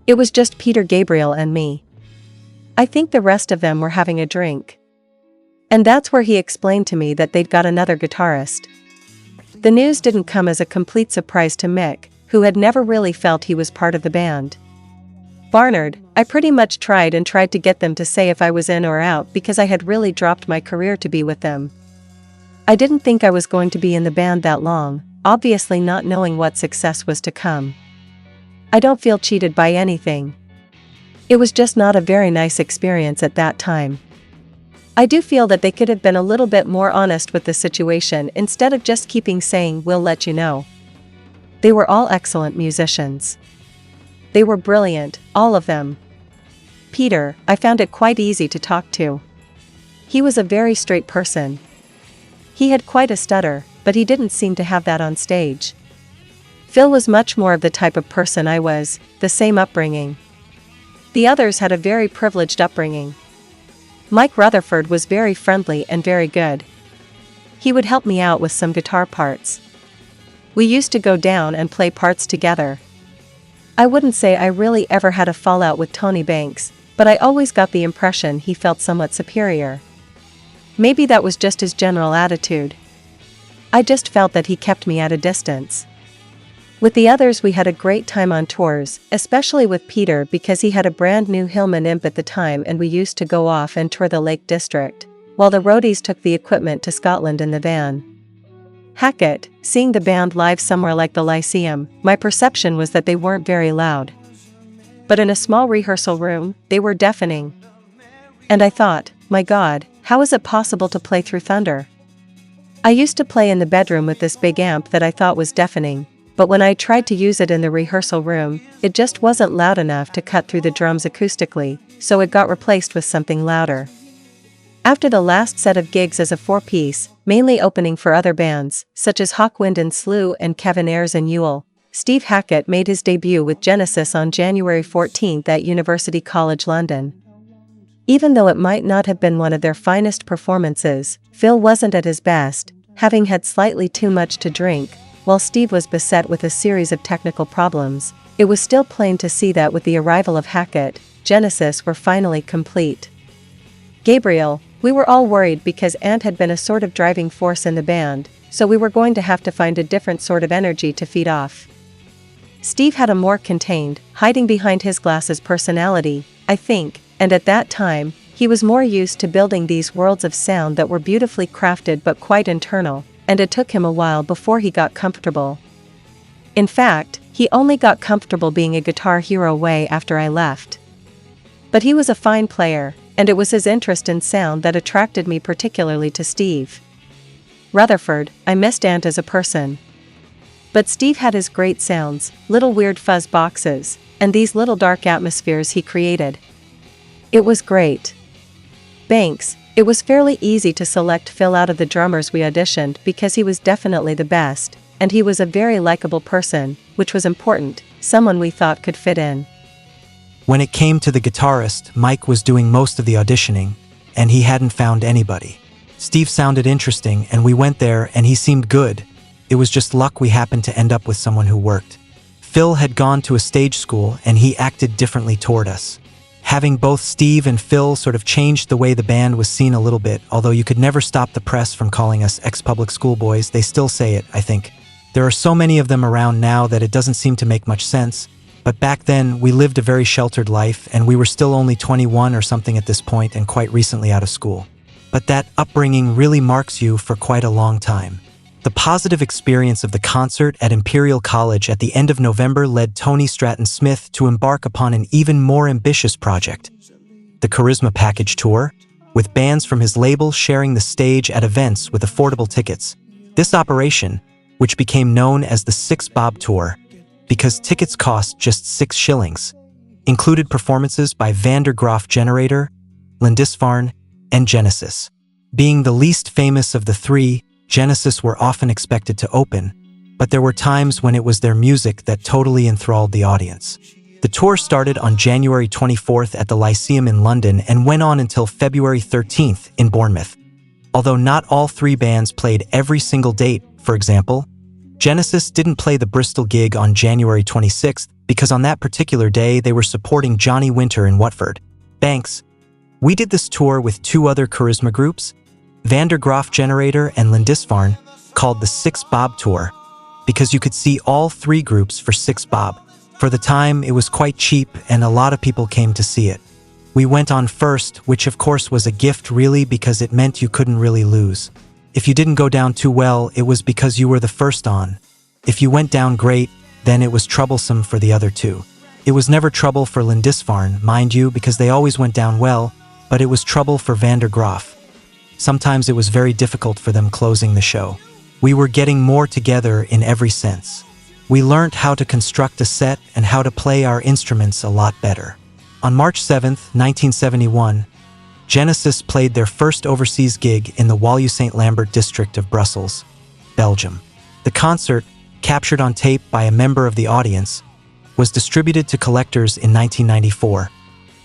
It was just Peter, Gabriel, and me. I think the rest of them were having a drink. And that's where he explained to me that they'd got another guitarist. The news didn't come as a complete surprise to Mick, who had never really felt he was part of the band. Barnard, I pretty much tried to get them to say if I was in or out because I had really dropped my career to be with them. I didn't think I was going to be in the band that long, obviously not knowing what success was to come. I don't feel cheated by anything. It was just not a very nice experience at that time. I do feel that they could have been a little bit more honest with the situation instead of just keeping saying we'll let you know. They were all excellent musicians. They were brilliant, all of them. Peter, I found it quite easy to talk to. He was a very straight person. He had quite a stutter, but he didn't seem to have that on stage. Phil was much more of the type of person I was, the same upbringing. The others had a very privileged upbringing. Mike Rutherford was very friendly and very good. He would help me out with some guitar parts. We used to go down and play parts together. I wouldn't say I really ever had a fallout with Tony Banks, but I always got the impression he felt somewhat superior. Maybe that was just his general attitude. I just felt that he kept me at a distance. With the others we had a great time on tours, especially with Peter because he had a brand new Hillman imp at the time and we used to go off and tour the Lake District, while the roadies took the equipment to Scotland in the van. Hackett, seeing the band live somewhere like the Lyceum, my perception was that they weren't very loud. But in a small rehearsal room, they were deafening. And I thought, my God, how is it possible to play through thunder? I used to play in the bedroom with this big amp that I thought was deafening, but when I tried to use it in the rehearsal room, it just wasn't loud enough to cut through the drums acoustically, so it got replaced with something louder. After the last set of gigs as a 4-piece, mainly opening for other bands, such as Hawkwind and Slew and Kevin Ayres and Yule, Steve Hackett made his debut with Genesis on January 14 at University College London. Even though it might not have been one of their finest performances, Phil wasn't at his best, having had slightly too much to drink, while Steve was beset with a series of technical problems. It was still plain to see that with the arrival of Hackett, Genesis were finally complete. Gabriel, we were all worried because Ant had been a sort of driving force in the band, so we were going to have to find a different sort of energy to feed off. Steve had a more contained, hiding behind his glasses personality, I think, and at that time, he was more used to building these worlds of sound that were beautifully crafted but quite internal, and it took him a while before he got comfortable. In fact, he only got comfortable being a Guitar Hero way after I left. But he was a fine player, and it was his interest in sound that attracted me particularly to Steve. Rutherford, I missed Ant as a person. But Steve had his great sounds, little weird fuzz boxes, and these little dark atmospheres he created. It was great. Banks, It was fairly easy to select Phil out of the drummers we auditioned because he was definitely the best, and he was a very likable person, which was important, someone we thought could fit in. When it came to the guitarist, Mike was doing most of the auditioning, and he hadn't found anybody. Steve sounded interesting, and we went there and he seemed good. It was just luck we happened to end up with someone who worked. Phil had gone to a stage school and he acted differently toward us. Having both Steve and Phil sort of changed the way the band was seen a little bit, although you could never stop the press from calling us ex-public school boys. They still say it, I think. There are so many of them around now that it doesn't seem to make much sense, but back then we lived a very sheltered life and we were still only 21 or something at this point and quite recently out of school. But that upbringing really marks you for quite a long time. The positive experience of the concert at Imperial College at the end of November led Tony Stratton Smith to embark upon an even more ambitious project, the Charisma Package Tour, with bands from his label sharing the stage at events with affordable tickets. This operation, which became known as the 6 Bob Tour, because tickets cost just 6 shillings, included performances by Van der Graaf Generator, Lindisfarne, and Genesis. Being the least famous of the three, Genesis were often expected to open, but there were times when it was their music that totally enthralled the audience. The tour started on January 24th at the Lyceum in London and went on until February 13th in Bournemouth. Although not all 3 bands played every single date, for example, Genesis didn't play the Bristol gig on January 26th because on that particular day they were supporting Johnny Winter in Watford. Banks. We did this tour with 2 other Charisma groups, Van der Graaf Generator and Lindisfarne, called the 6 Bob Tour, because you could see all 3 groups for 6 bob. For the time, it was quite cheap and a lot of people came to see it. We went on first, which of course was a gift really because it meant you couldn't really lose. If you didn't go down too well, it was because you were the first on. If you went down great, then it was troublesome for the other 2. It was never trouble for Lindisfarne, mind you, because they always went down well, but it was trouble for Van der Graaf. Sometimes it was very difficult for them closing the show. We were getting more together in every sense. We learned how to construct a set and how to play our instruments a lot better. On March 7th, 1971, Genesis played their first overseas gig in the Woluwe St. Lambert district of Brussels, Belgium. The concert, captured on tape by a member of the audience, was distributed to collectors in 1994,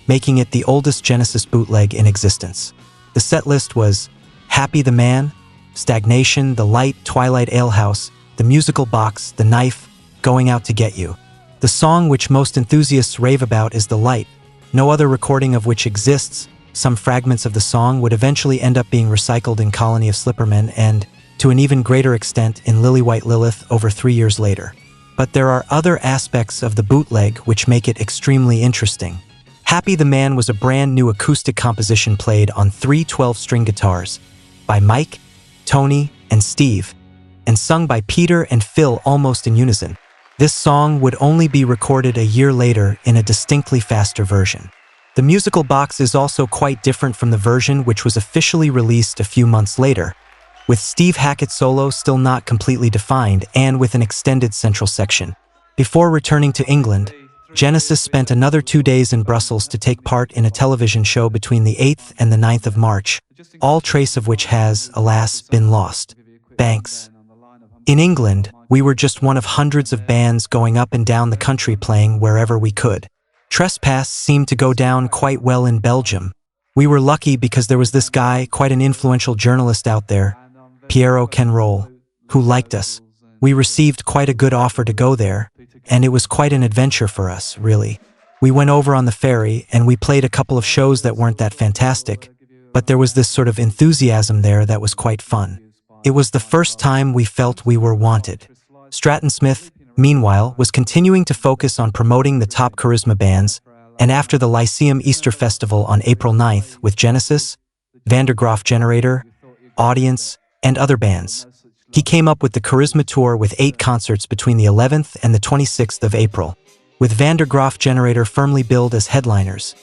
making it the oldest Genesis bootleg in existence. The set list was Happy the Man, Stagnation, The Light, Twilight Alehouse, The Musical Box, The Knife, Going Out to Get You. The song which most enthusiasts rave about is The Light, no other recording of which exists. Some fragments of the song would eventually end up being recycled in Colony of Slippermen and, to an even greater extent, in Lily White Lilith over 3 years later. But there are other aspects of the bootleg which make it extremely interesting. Happy the Man was a brand new acoustic composition played on 3 12-string guitars by Mike, Tony, and Steve, and sung by Peter and Phil almost in unison. This song would only be recorded a year later in a distinctly faster version. The Musical Box is also quite different from the version which was officially released a few months later, with Steve Hackett's solo still not completely defined and with an extended central section. Before returning to England, Genesis spent another 2 days in Brussels to take part in a television show between the 8th and the 9th of March, all trace of which has, alas, been lost. Banks. In England, we were just one of hundreds of bands going up and down the country playing wherever we could. Trespass seemed to go down quite well in Belgium. We were lucky because there was this guy, quite an influential journalist out there, Piero Kenroll, who liked us. We received quite a good offer to go there, and it was quite an adventure for us, really. We went over on the ferry and we played a couple of shows that weren't that fantastic, but there was this sort of enthusiasm there that was quite fun. It was the first time we felt we were wanted. Stratton Smith, meanwhile, was continuing to focus on promoting the top Charisma bands, and after the Lyceum Easter Festival on April 9th with Genesis, Van der Graaf Generator, Audience, and other bands, he came up with the Charisma Tour with 8 concerts between the 11th and the 26th of April, with Van der Graaf Generator firmly billed as headliners.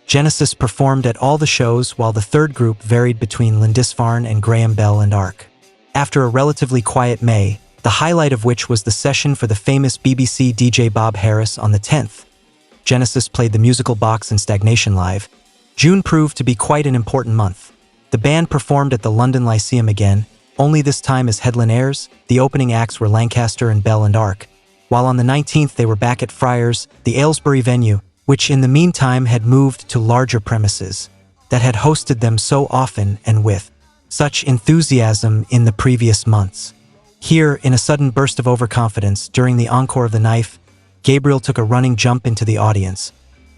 Genesis performed at all the shows while the third group varied between Lindisfarne and Graham Bell and Ark. After a relatively quiet May, the highlight of which was the session for the famous BBC DJ Bob Harris on the 10th, Genesis played the Musical Box and Stagnation live. June proved to be quite an important month. the band performed at the London Lyceum again, only this time as headliners. The opening acts were Lancaster and Bell and Arc, while on the 19th they were back at Friars, the Aylesbury venue, which in the meantime had moved to larger premises that had hosted them so often and with such enthusiasm in the previous months. Here, in a sudden burst of overconfidence during the encore of The Knife, Gabriel took a running jump into the audience,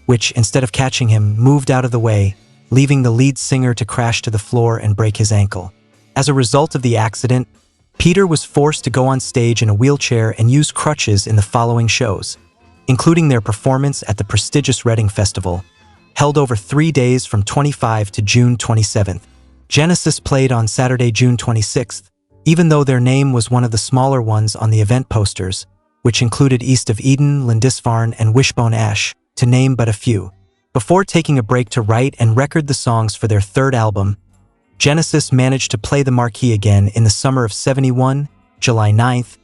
which, instead of catching him, moved out of the way, leaving the lead singer to crash to the floor and break his ankle. As a result of the accident, Peter was forced to go on stage in a wheelchair and use crutches in the following shows, including their performance at the prestigious Reading Festival, held over 3 days from 25 to June 27th. Genesis played on Saturday, June 26th, even though their name was one of the smaller ones on the event posters, which included East of Eden, Lindisfarne, and Wishbone Ash, to name but a few. Before taking a break to write and record the songs for their third album, Genesis managed to play the marquee again in the summer of '71, July 9th,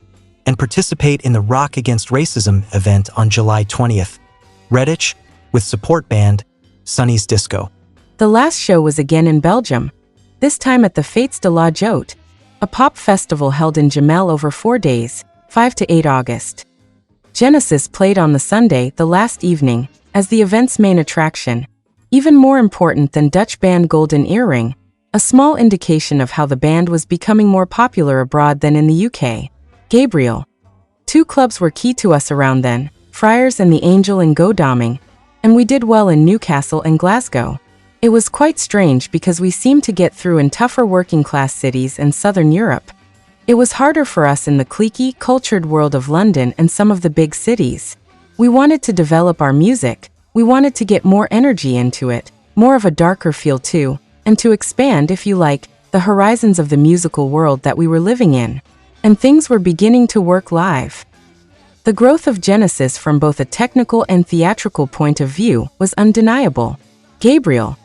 and participate in the Rock Against Racism event on July 20th, Redditch, with support band Sonny's Disco. The last show was again in Belgium, this time at the Fêtes de la Jotte, a pop festival held in Jemelle over 4 days, 5 to 8 August. Genesis played on the Sunday, the last evening, as the event's main attraction. Even more important than Dutch band Golden Earring, a small indication of how the band was becoming more popular abroad than in the UK. Gabriel. 2 clubs were key to us around then, Friars and the Angel in Godalming, and we did well in Newcastle and Glasgow. It was quite strange because we seemed to get through in tougher working-class cities and Southern Europe. It was harder for us in the cliquey, cultured world of London and some of the big cities. We wanted to develop our music, we wanted to get more energy into it, more of a darker feel too, and to expand, if you like, the horizons of the musical world that we were living in. And things were beginning to work live. The growth of Genesis from both a technical and theatrical point of view was undeniable. Gabriel.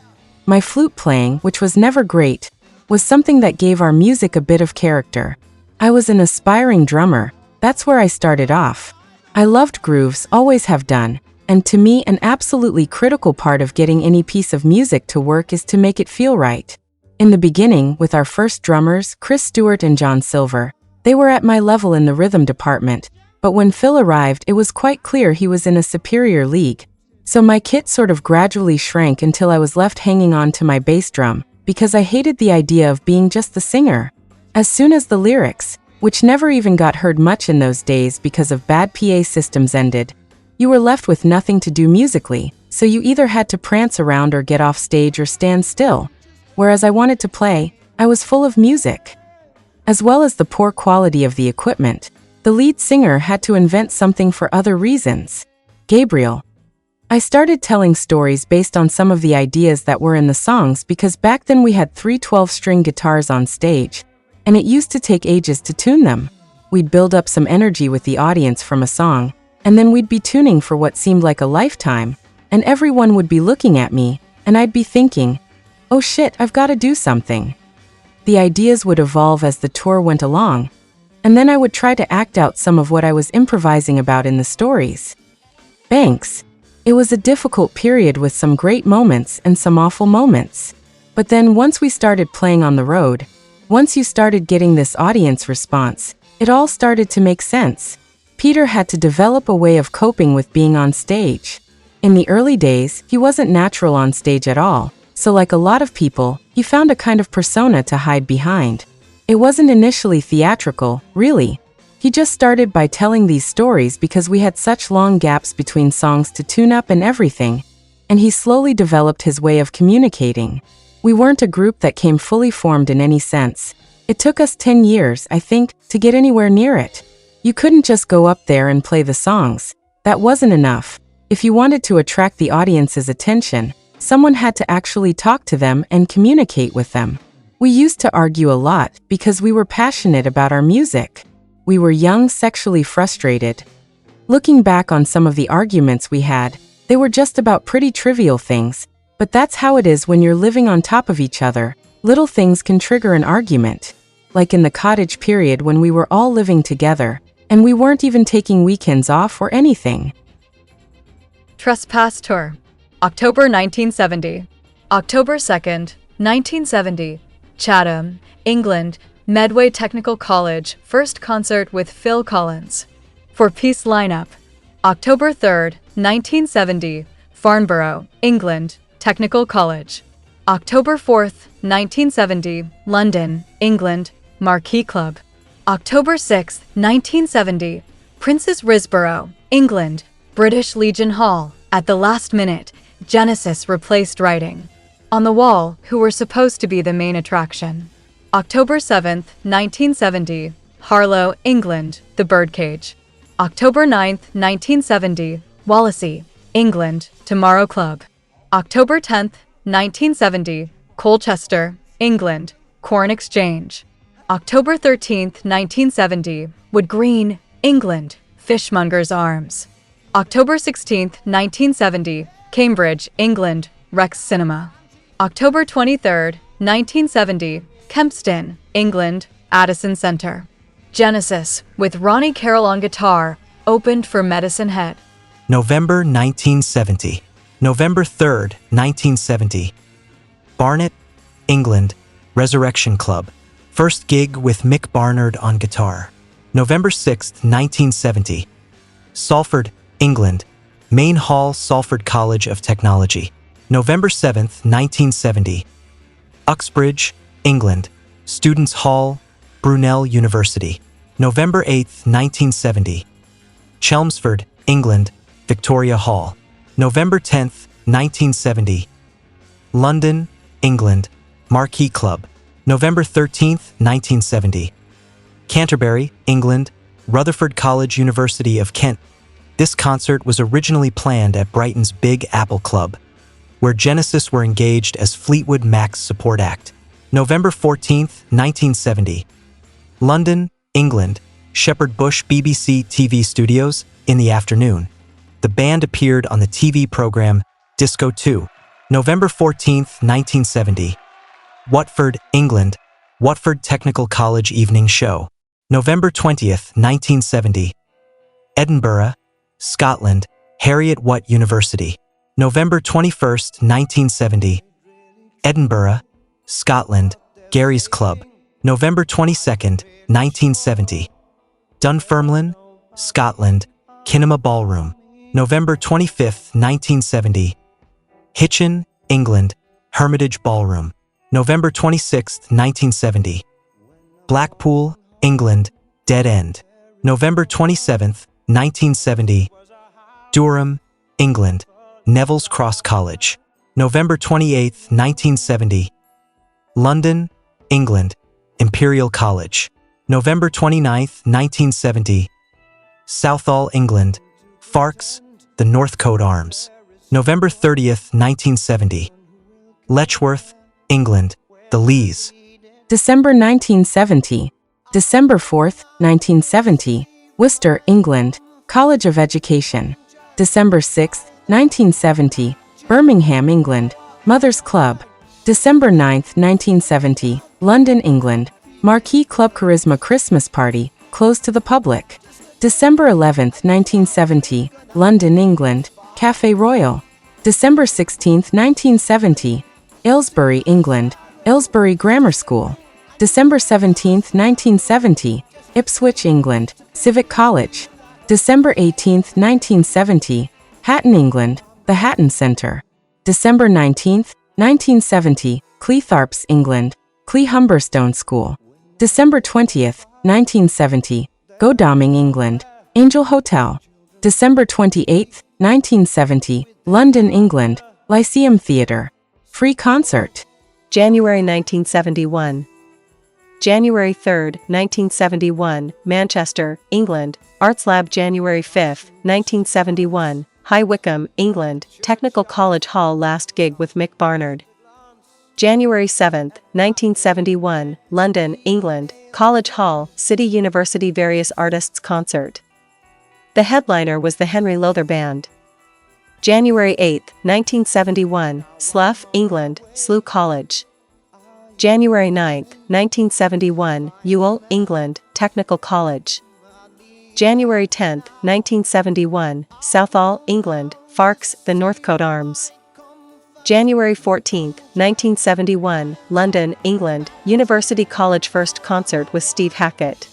My flute playing, which was never great, was something that gave our music a bit of character. I was an aspiring drummer, that's where I started off. I loved grooves, always have done, and to me an absolutely critical part of getting any piece of music to work is to make it feel right. In the beginning, with our first drummers, Chris Stewart and John Silver, they were at my level in the rhythm department, but when Phil arrived it was quite clear he was in a superior league. So my kit sort of gradually shrank until I was left hanging on to my bass drum, because I hated the idea of being just the singer. As soon as the lyrics, which never even got heard much in those days because of bad PA systems, ended, you were left with nothing to do musically, so you either had to prance around or get off stage or stand still. Whereas I wanted to play, I was full of music. As well as the poor quality of the equipment, the lead singer had to invent something for other reasons. Gabriel. I started telling stories based on some of the ideas that were in the songs because back then we had 3 12-string guitars on stage, and it used to take ages to tune them. We'd build up some energy with the audience from a song, and then we'd be tuning for what seemed like a lifetime, and everyone would be looking at me, and I'd be thinking, oh shit, I've got to do something. The ideas would evolve as the tour went along, and then I would try to act out some of what I was improvising about in the stories. Thanks. It was a difficult period with some great moments and some awful moments. But then once we started playing on the road, once you started getting this audience response, it all started to make sense. Peter had to develop a way of coping with being on stage. In the early days, he wasn't natural on stage at all, so like a lot of people, he found a kind of persona to hide behind. It wasn't initially theatrical, really. He just started by telling these stories because we had such long gaps between songs to tune up and everything, and he slowly developed his way of communicating. We weren't a group that came fully formed in any sense. It took us 10 years, I think, to get anywhere near it. You couldn't just go up there and play the songs. That wasn't enough. If you wanted to attract the audience's attention, someone had to actually talk to them and communicate with them. We used to argue a lot because we were passionate about our music. We were young, sexually frustrated. Looking back on some of the arguments we had, they were just about pretty trivial things, but that's how it is when you're living on top of each other. Little things can trigger an argument. Like in the cottage period when we were all living together, and we weren't even taking weekends off or anything. Trespass Tour. October 1970. October 2nd, 1970, Chatham, England, Medway Technical College, first concert with Phil Collins. For Peace lineup. October 3rd, 1970, Farnborough, England, Technical College. October 4th, 1970, London, England, Marquee Club. October 6th, 1970, Princess Risborough, England, British Legion Hall. At the last minute, Genesis replaced writing on the wall, who were supposed to be the main attraction. October 7th, 1970, Harlow, England, The Birdcage. October 9th, 1970, Wallasey, England, Tomorrow Club. October 10th, 1970, Colchester, England, Corn Exchange. October 13th, 1970, Wood Green, England, Fishmonger's Arms. October 16th, 1970, Cambridge, England, Rex Cinema. October 23rd, 1970, Kempston, England, Addison Centre. Genesis, with Ronnie Carroll on guitar, opened for Medicine Head. November 1970. November 3rd, 1970. Barnet, England, Resurrection Club. First gig with Mick Barnard on guitar. November 6th, 1970. Salford, England, Main Hall, Salford College of Technology. November 7th, 1970. Uxbridge, England, Students' Hall, Brunel University. November 8th, 1970. Chelmsford, England, Victoria Hall. November 10th, 1970. London, England, Marquee Club. November 13th, 1970. Canterbury, England, Rutherford College, University of Kent. This concert was originally planned at Brighton's Big Apple Club, where Genesis were engaged as Fleetwood Mac's support act. November 14th, 1970. London, England, Shepherd Bush BBC TV Studios. In the afternoon, the band appeared on the TV program Disco 2. November 14th, 1970. Watford, England, Watford Technical College Evening Show. November 20th, 1970. Edinburgh, Scotland, Harriet Watt University. November 21st, 1970. Edinburgh, Scotland, Gary's Club. November 22nd, 1970. Dunfermline, Scotland, Kinema Ballroom. November 25th, 1970. Hitchin, England, Hermitage Ballroom. November 26th, 1970. Blackpool, England, Dead End. November 27th, 1970. Durham, England, Neville's Cross College. November 28th, 1970. London, England, Imperial College. November 29th, 1970. Southall, England, Farks, the Northcote Arms. November 30th, 1970. Letchworth, England, the Lees. December 1970. December 4th, 1970, Worcester, England, College of Education. December 6th, 1970, Birmingham, England, Mothers Club. December 9th, 1970, London, England, Marquee Club Charisma Christmas Party, closed to the public. December 11th, 1970, London, England, Café Royal. December 16th, 1970, Aylesbury, England, Aylesbury Grammar School. December 17th, 1970, Ipswich, England, Civic College. December 18th, 1970, Hatton, England, the Hatton Centre. December 19th, 1970, Cleethorpes, England, Cleehumberstone School. December 20th, 1970, Godalming, England, Angel Hotel. December 28th, 1970, London, England, Lyceum Theatre. Free concert. January 1971. January 3, 1971, Manchester, England, Arts Lab. January 5, 1971, High Wycombe, England, Technical College Hall. Last gig with Mick Barnard. January 7, 1971, London, England, College Hall, City University. Various artists concert. The headliner was the Henry Lowther Band. January 8, 1971, Slough, England, Slough College. January 9, 1971, Ewell, England, Technical College. January 10, 1971, Southall, England, Farks, the Northcote Arms. January 14, 1971, London, England, University College first concert with Steve Hackett.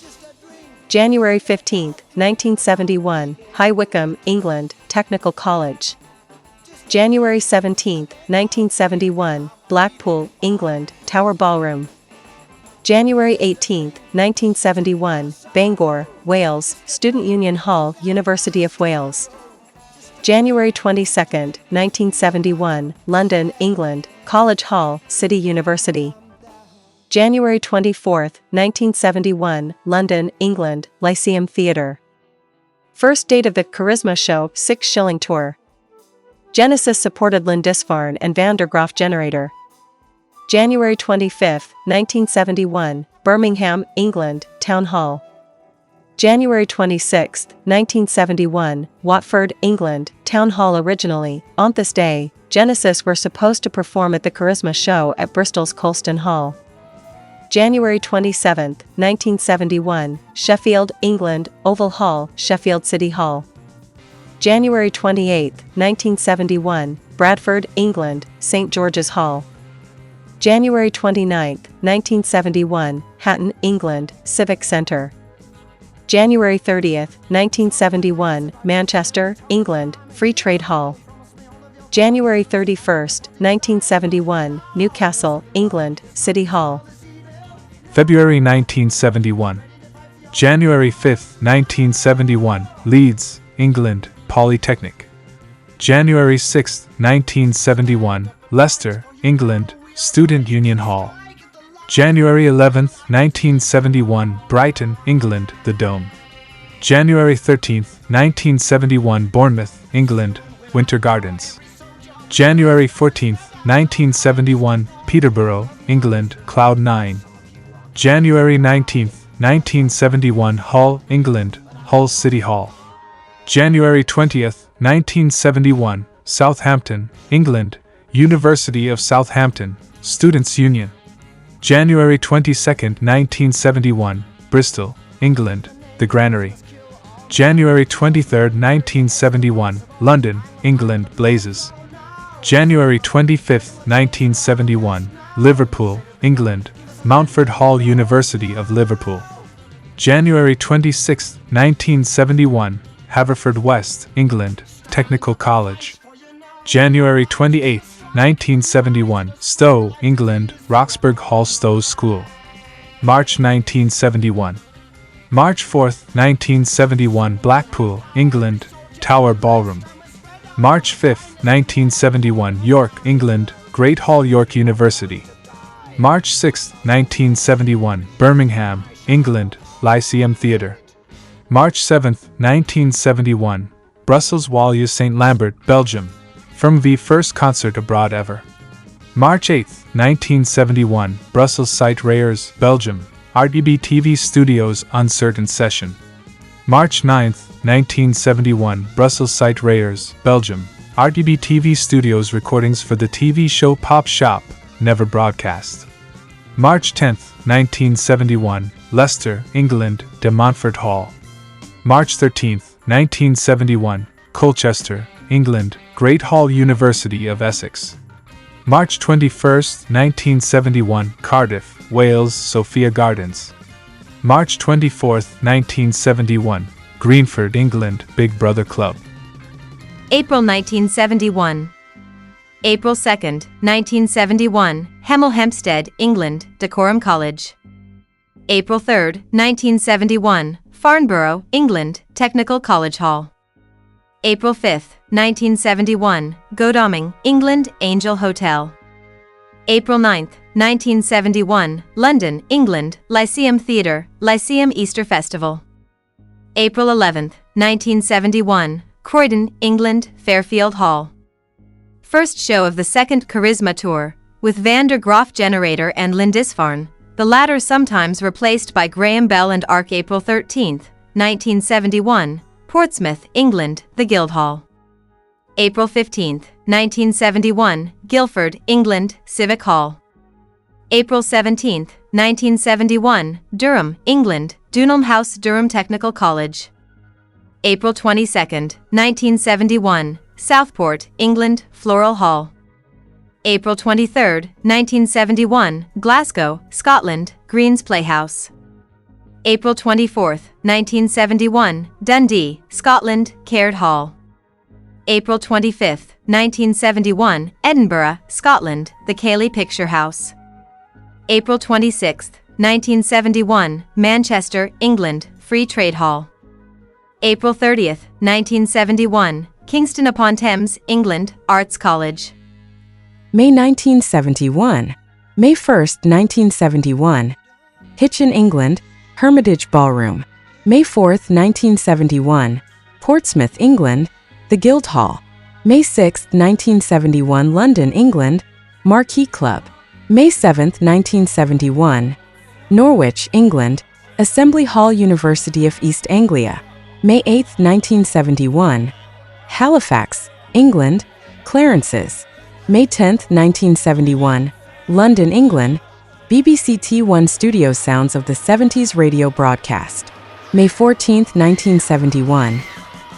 January 15, 1971, High Wycombe, England, Technical College. January 17, 1971, Blackpool, England, Tower Ballroom. January 18, 1971, Bangor, Wales, Student Union Hall, University of Wales. January 22, 1971, London, England, College Hall, City University. January 24, 1971, London, England, Lyceum Theatre. First date of the Charisma Show 6 Shilling Tour. Genesis supported Lindisfarne and Van der Graaf Generator. January 25, 1971, Birmingham, England, Town Hall. January 26, 1971, Watford, England, Town Hall. Originally, on this day, Genesis were supposed to perform at the Charisma Show at Bristol's Colston Hall. January 27, 1971, Sheffield, England, Oval Hall, Sheffield City Hall. January 28, 1971, Bradford, England, St. George's Hall. January 29, 1971, Hatton, England, Civic Centre. January 30, 1971, Manchester, England, Free Trade Hall. January 31, 1971, Newcastle, England, City Hall. February 1971. January 5, 1971, Leeds, England, Polytechnic. January 6, 1971, Leicester, England, Student Union Hall. January 11, 1971, Brighton, England, The Dome. January 13, 1971, Bournemouth, England, Winter Gardens. January 14, 1971, Peterborough, England, Cloud 9. January 19, 1971, Hull, England, Hull City Hall. January 20, 1971, Southampton, England, University of Southampton, Students' Union. January 22, 1971, Bristol, England, The Granary. January 23, 1971, London, England, Blazes. January 25, 1971, Liverpool, England, Mountford Hall, University of Liverpool. January 26, 1971, Haverfordwest, England, Technical College. January 28, 1971, Stowe, England, Roxburgh Hall Stowe School. March 1971. March 4, 1971, Blackpool, England, Tower Ballroom. March 5, 1971, York, England, Great Hall York University. March 6, 1971, Birmingham, England, Lyceum Theatre. March 7, 1971, Brussels Wallus St. Lambert, Belgium. From the first concert abroad ever. March 8, 1971, Brussels Site Rayers, Belgium, RDB TV Studios Uncertain Session. March 9, 1971, Brussels Site Rayers, Belgium, RDB TV Studios recordings for the TV show Pop Shop, never broadcast. March 10, 1971, Leicester, England, De Montfort Hall. March 13, 1971, Colchester, England, Great Hall University of Essex. March 21, 1971, Cardiff, Wales, Sophia Gardens. March 24, 1971, Greenford, England, Big Brother Club. April 1971. April 2nd, 1971, Hemel Hempstead, England, Decorum College. April 3rd, 1971, Farnborough, England, Technical College Hall. April 5th, 1971, Godalming, England, Angel Hotel. April 9th, 1971, London, England, Lyceum Theatre, Lyceum Easter Festival. April 11th, 1971, Croydon, England, Fairfield Hall. First show of the second Charisma Tour, with Van der Graaf Generator and Lindisfarne, the latter sometimes replaced by Graham Bell and Ark. April 13th, 1971, Portsmouth, England, the Guildhall. April 15th, 1971, Guildford, England, Civic Hall. April 17th, 1971, Durham, England, Dunelm House, Durham Technical College. April 22nd, 1971, Southport, England, Floral Hall. April 23, 1971, Glasgow, Scotland, Green's Playhouse. April 24, 1971, Dundee, Scotland, Caird Hall. April 25, 1971, Edinburgh, Scotland, the Cayley Picture House. April 26, 1971, Manchester, England, Free Trade Hall. April 30, 1971, Kingston upon Thames, England, Arts College. May 1971. May 1st, 1971. Hitchin, England, Hermitage Ballroom. May 4th, 1971. Portsmouth, England, the Guildhall. May 6th, 1971, London, England, Marquee Club. May 7th, 1971. Norwich, England, Assembly Hall, University of East Anglia. May 8th, 1971. Halifax, England, Clarence's. May 10th, 1971. London, England, BBC T1 Studio Sounds of the 70s radio broadcast. May 14th, 1971.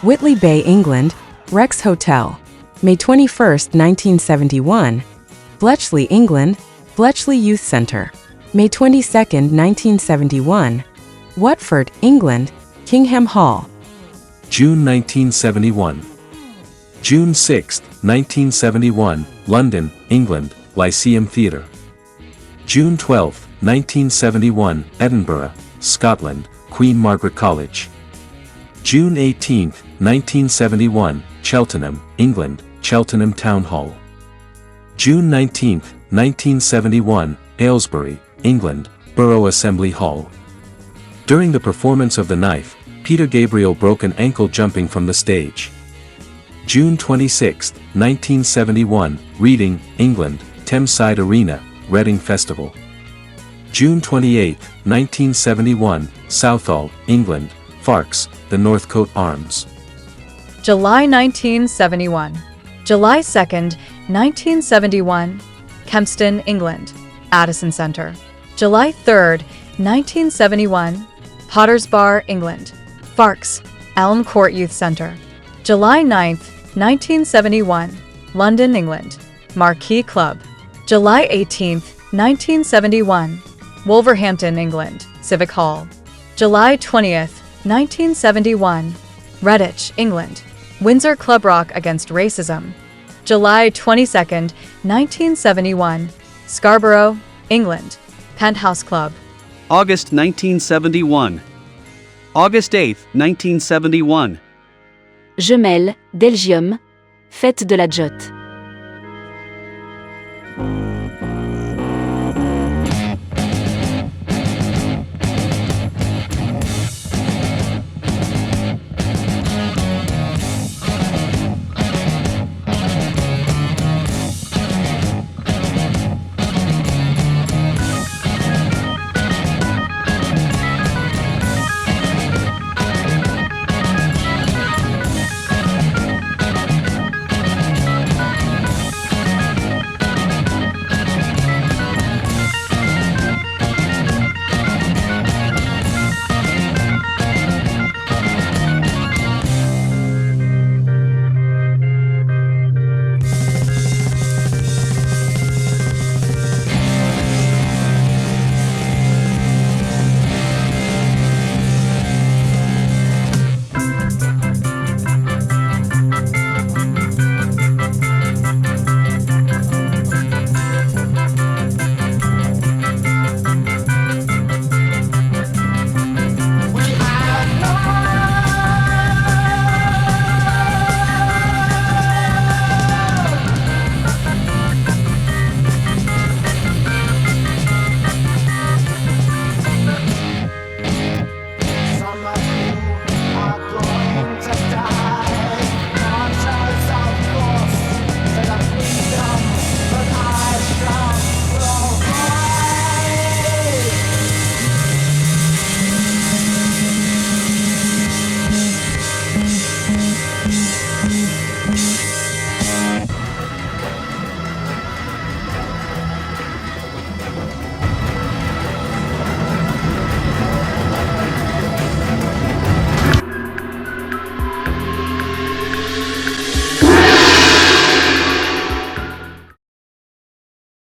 Whitley Bay, England, Rex Hotel. May 21st, 1971. Bletchley, England, Bletchley Youth Centre. May 22nd, 1971. Watford, England, Kingham Hall. June 1971. June 6, 1971, London, England, Lyceum Theatre. June 12, 1971, Edinburgh, Scotland, Queen Margaret College. June 18, 1971, Cheltenham, England, Cheltenham Town Hall. June 19, 1971, Aylesbury, England, Borough Assembly Hall. During the performance of The Knife, Peter Gabriel broke an ankle jumping from the stage. June 26, 1971, Reading, England, Thameside Arena, Reading Festival. June 28, 1971, Southall, England, Farks, the Northcote Arms. July 1971. July 2nd, 1971, Kempston, England, Addison Centre. July 3rd, 1971, Potters Bar, England, Farks, Elm Court Youth Centre. July 9th, 1971, London, England, Marquee Club. July 18th, 1971, Wolverhampton, England, Civic Hall. July 20th, 1971, Redditch, England, Windsor Club Rock Against Racism. July 22nd, 1971, Scarborough, England, Penthouse Club. August 1971. August 8, 1971. Jemelle, Belgium, Fête de la Jotte.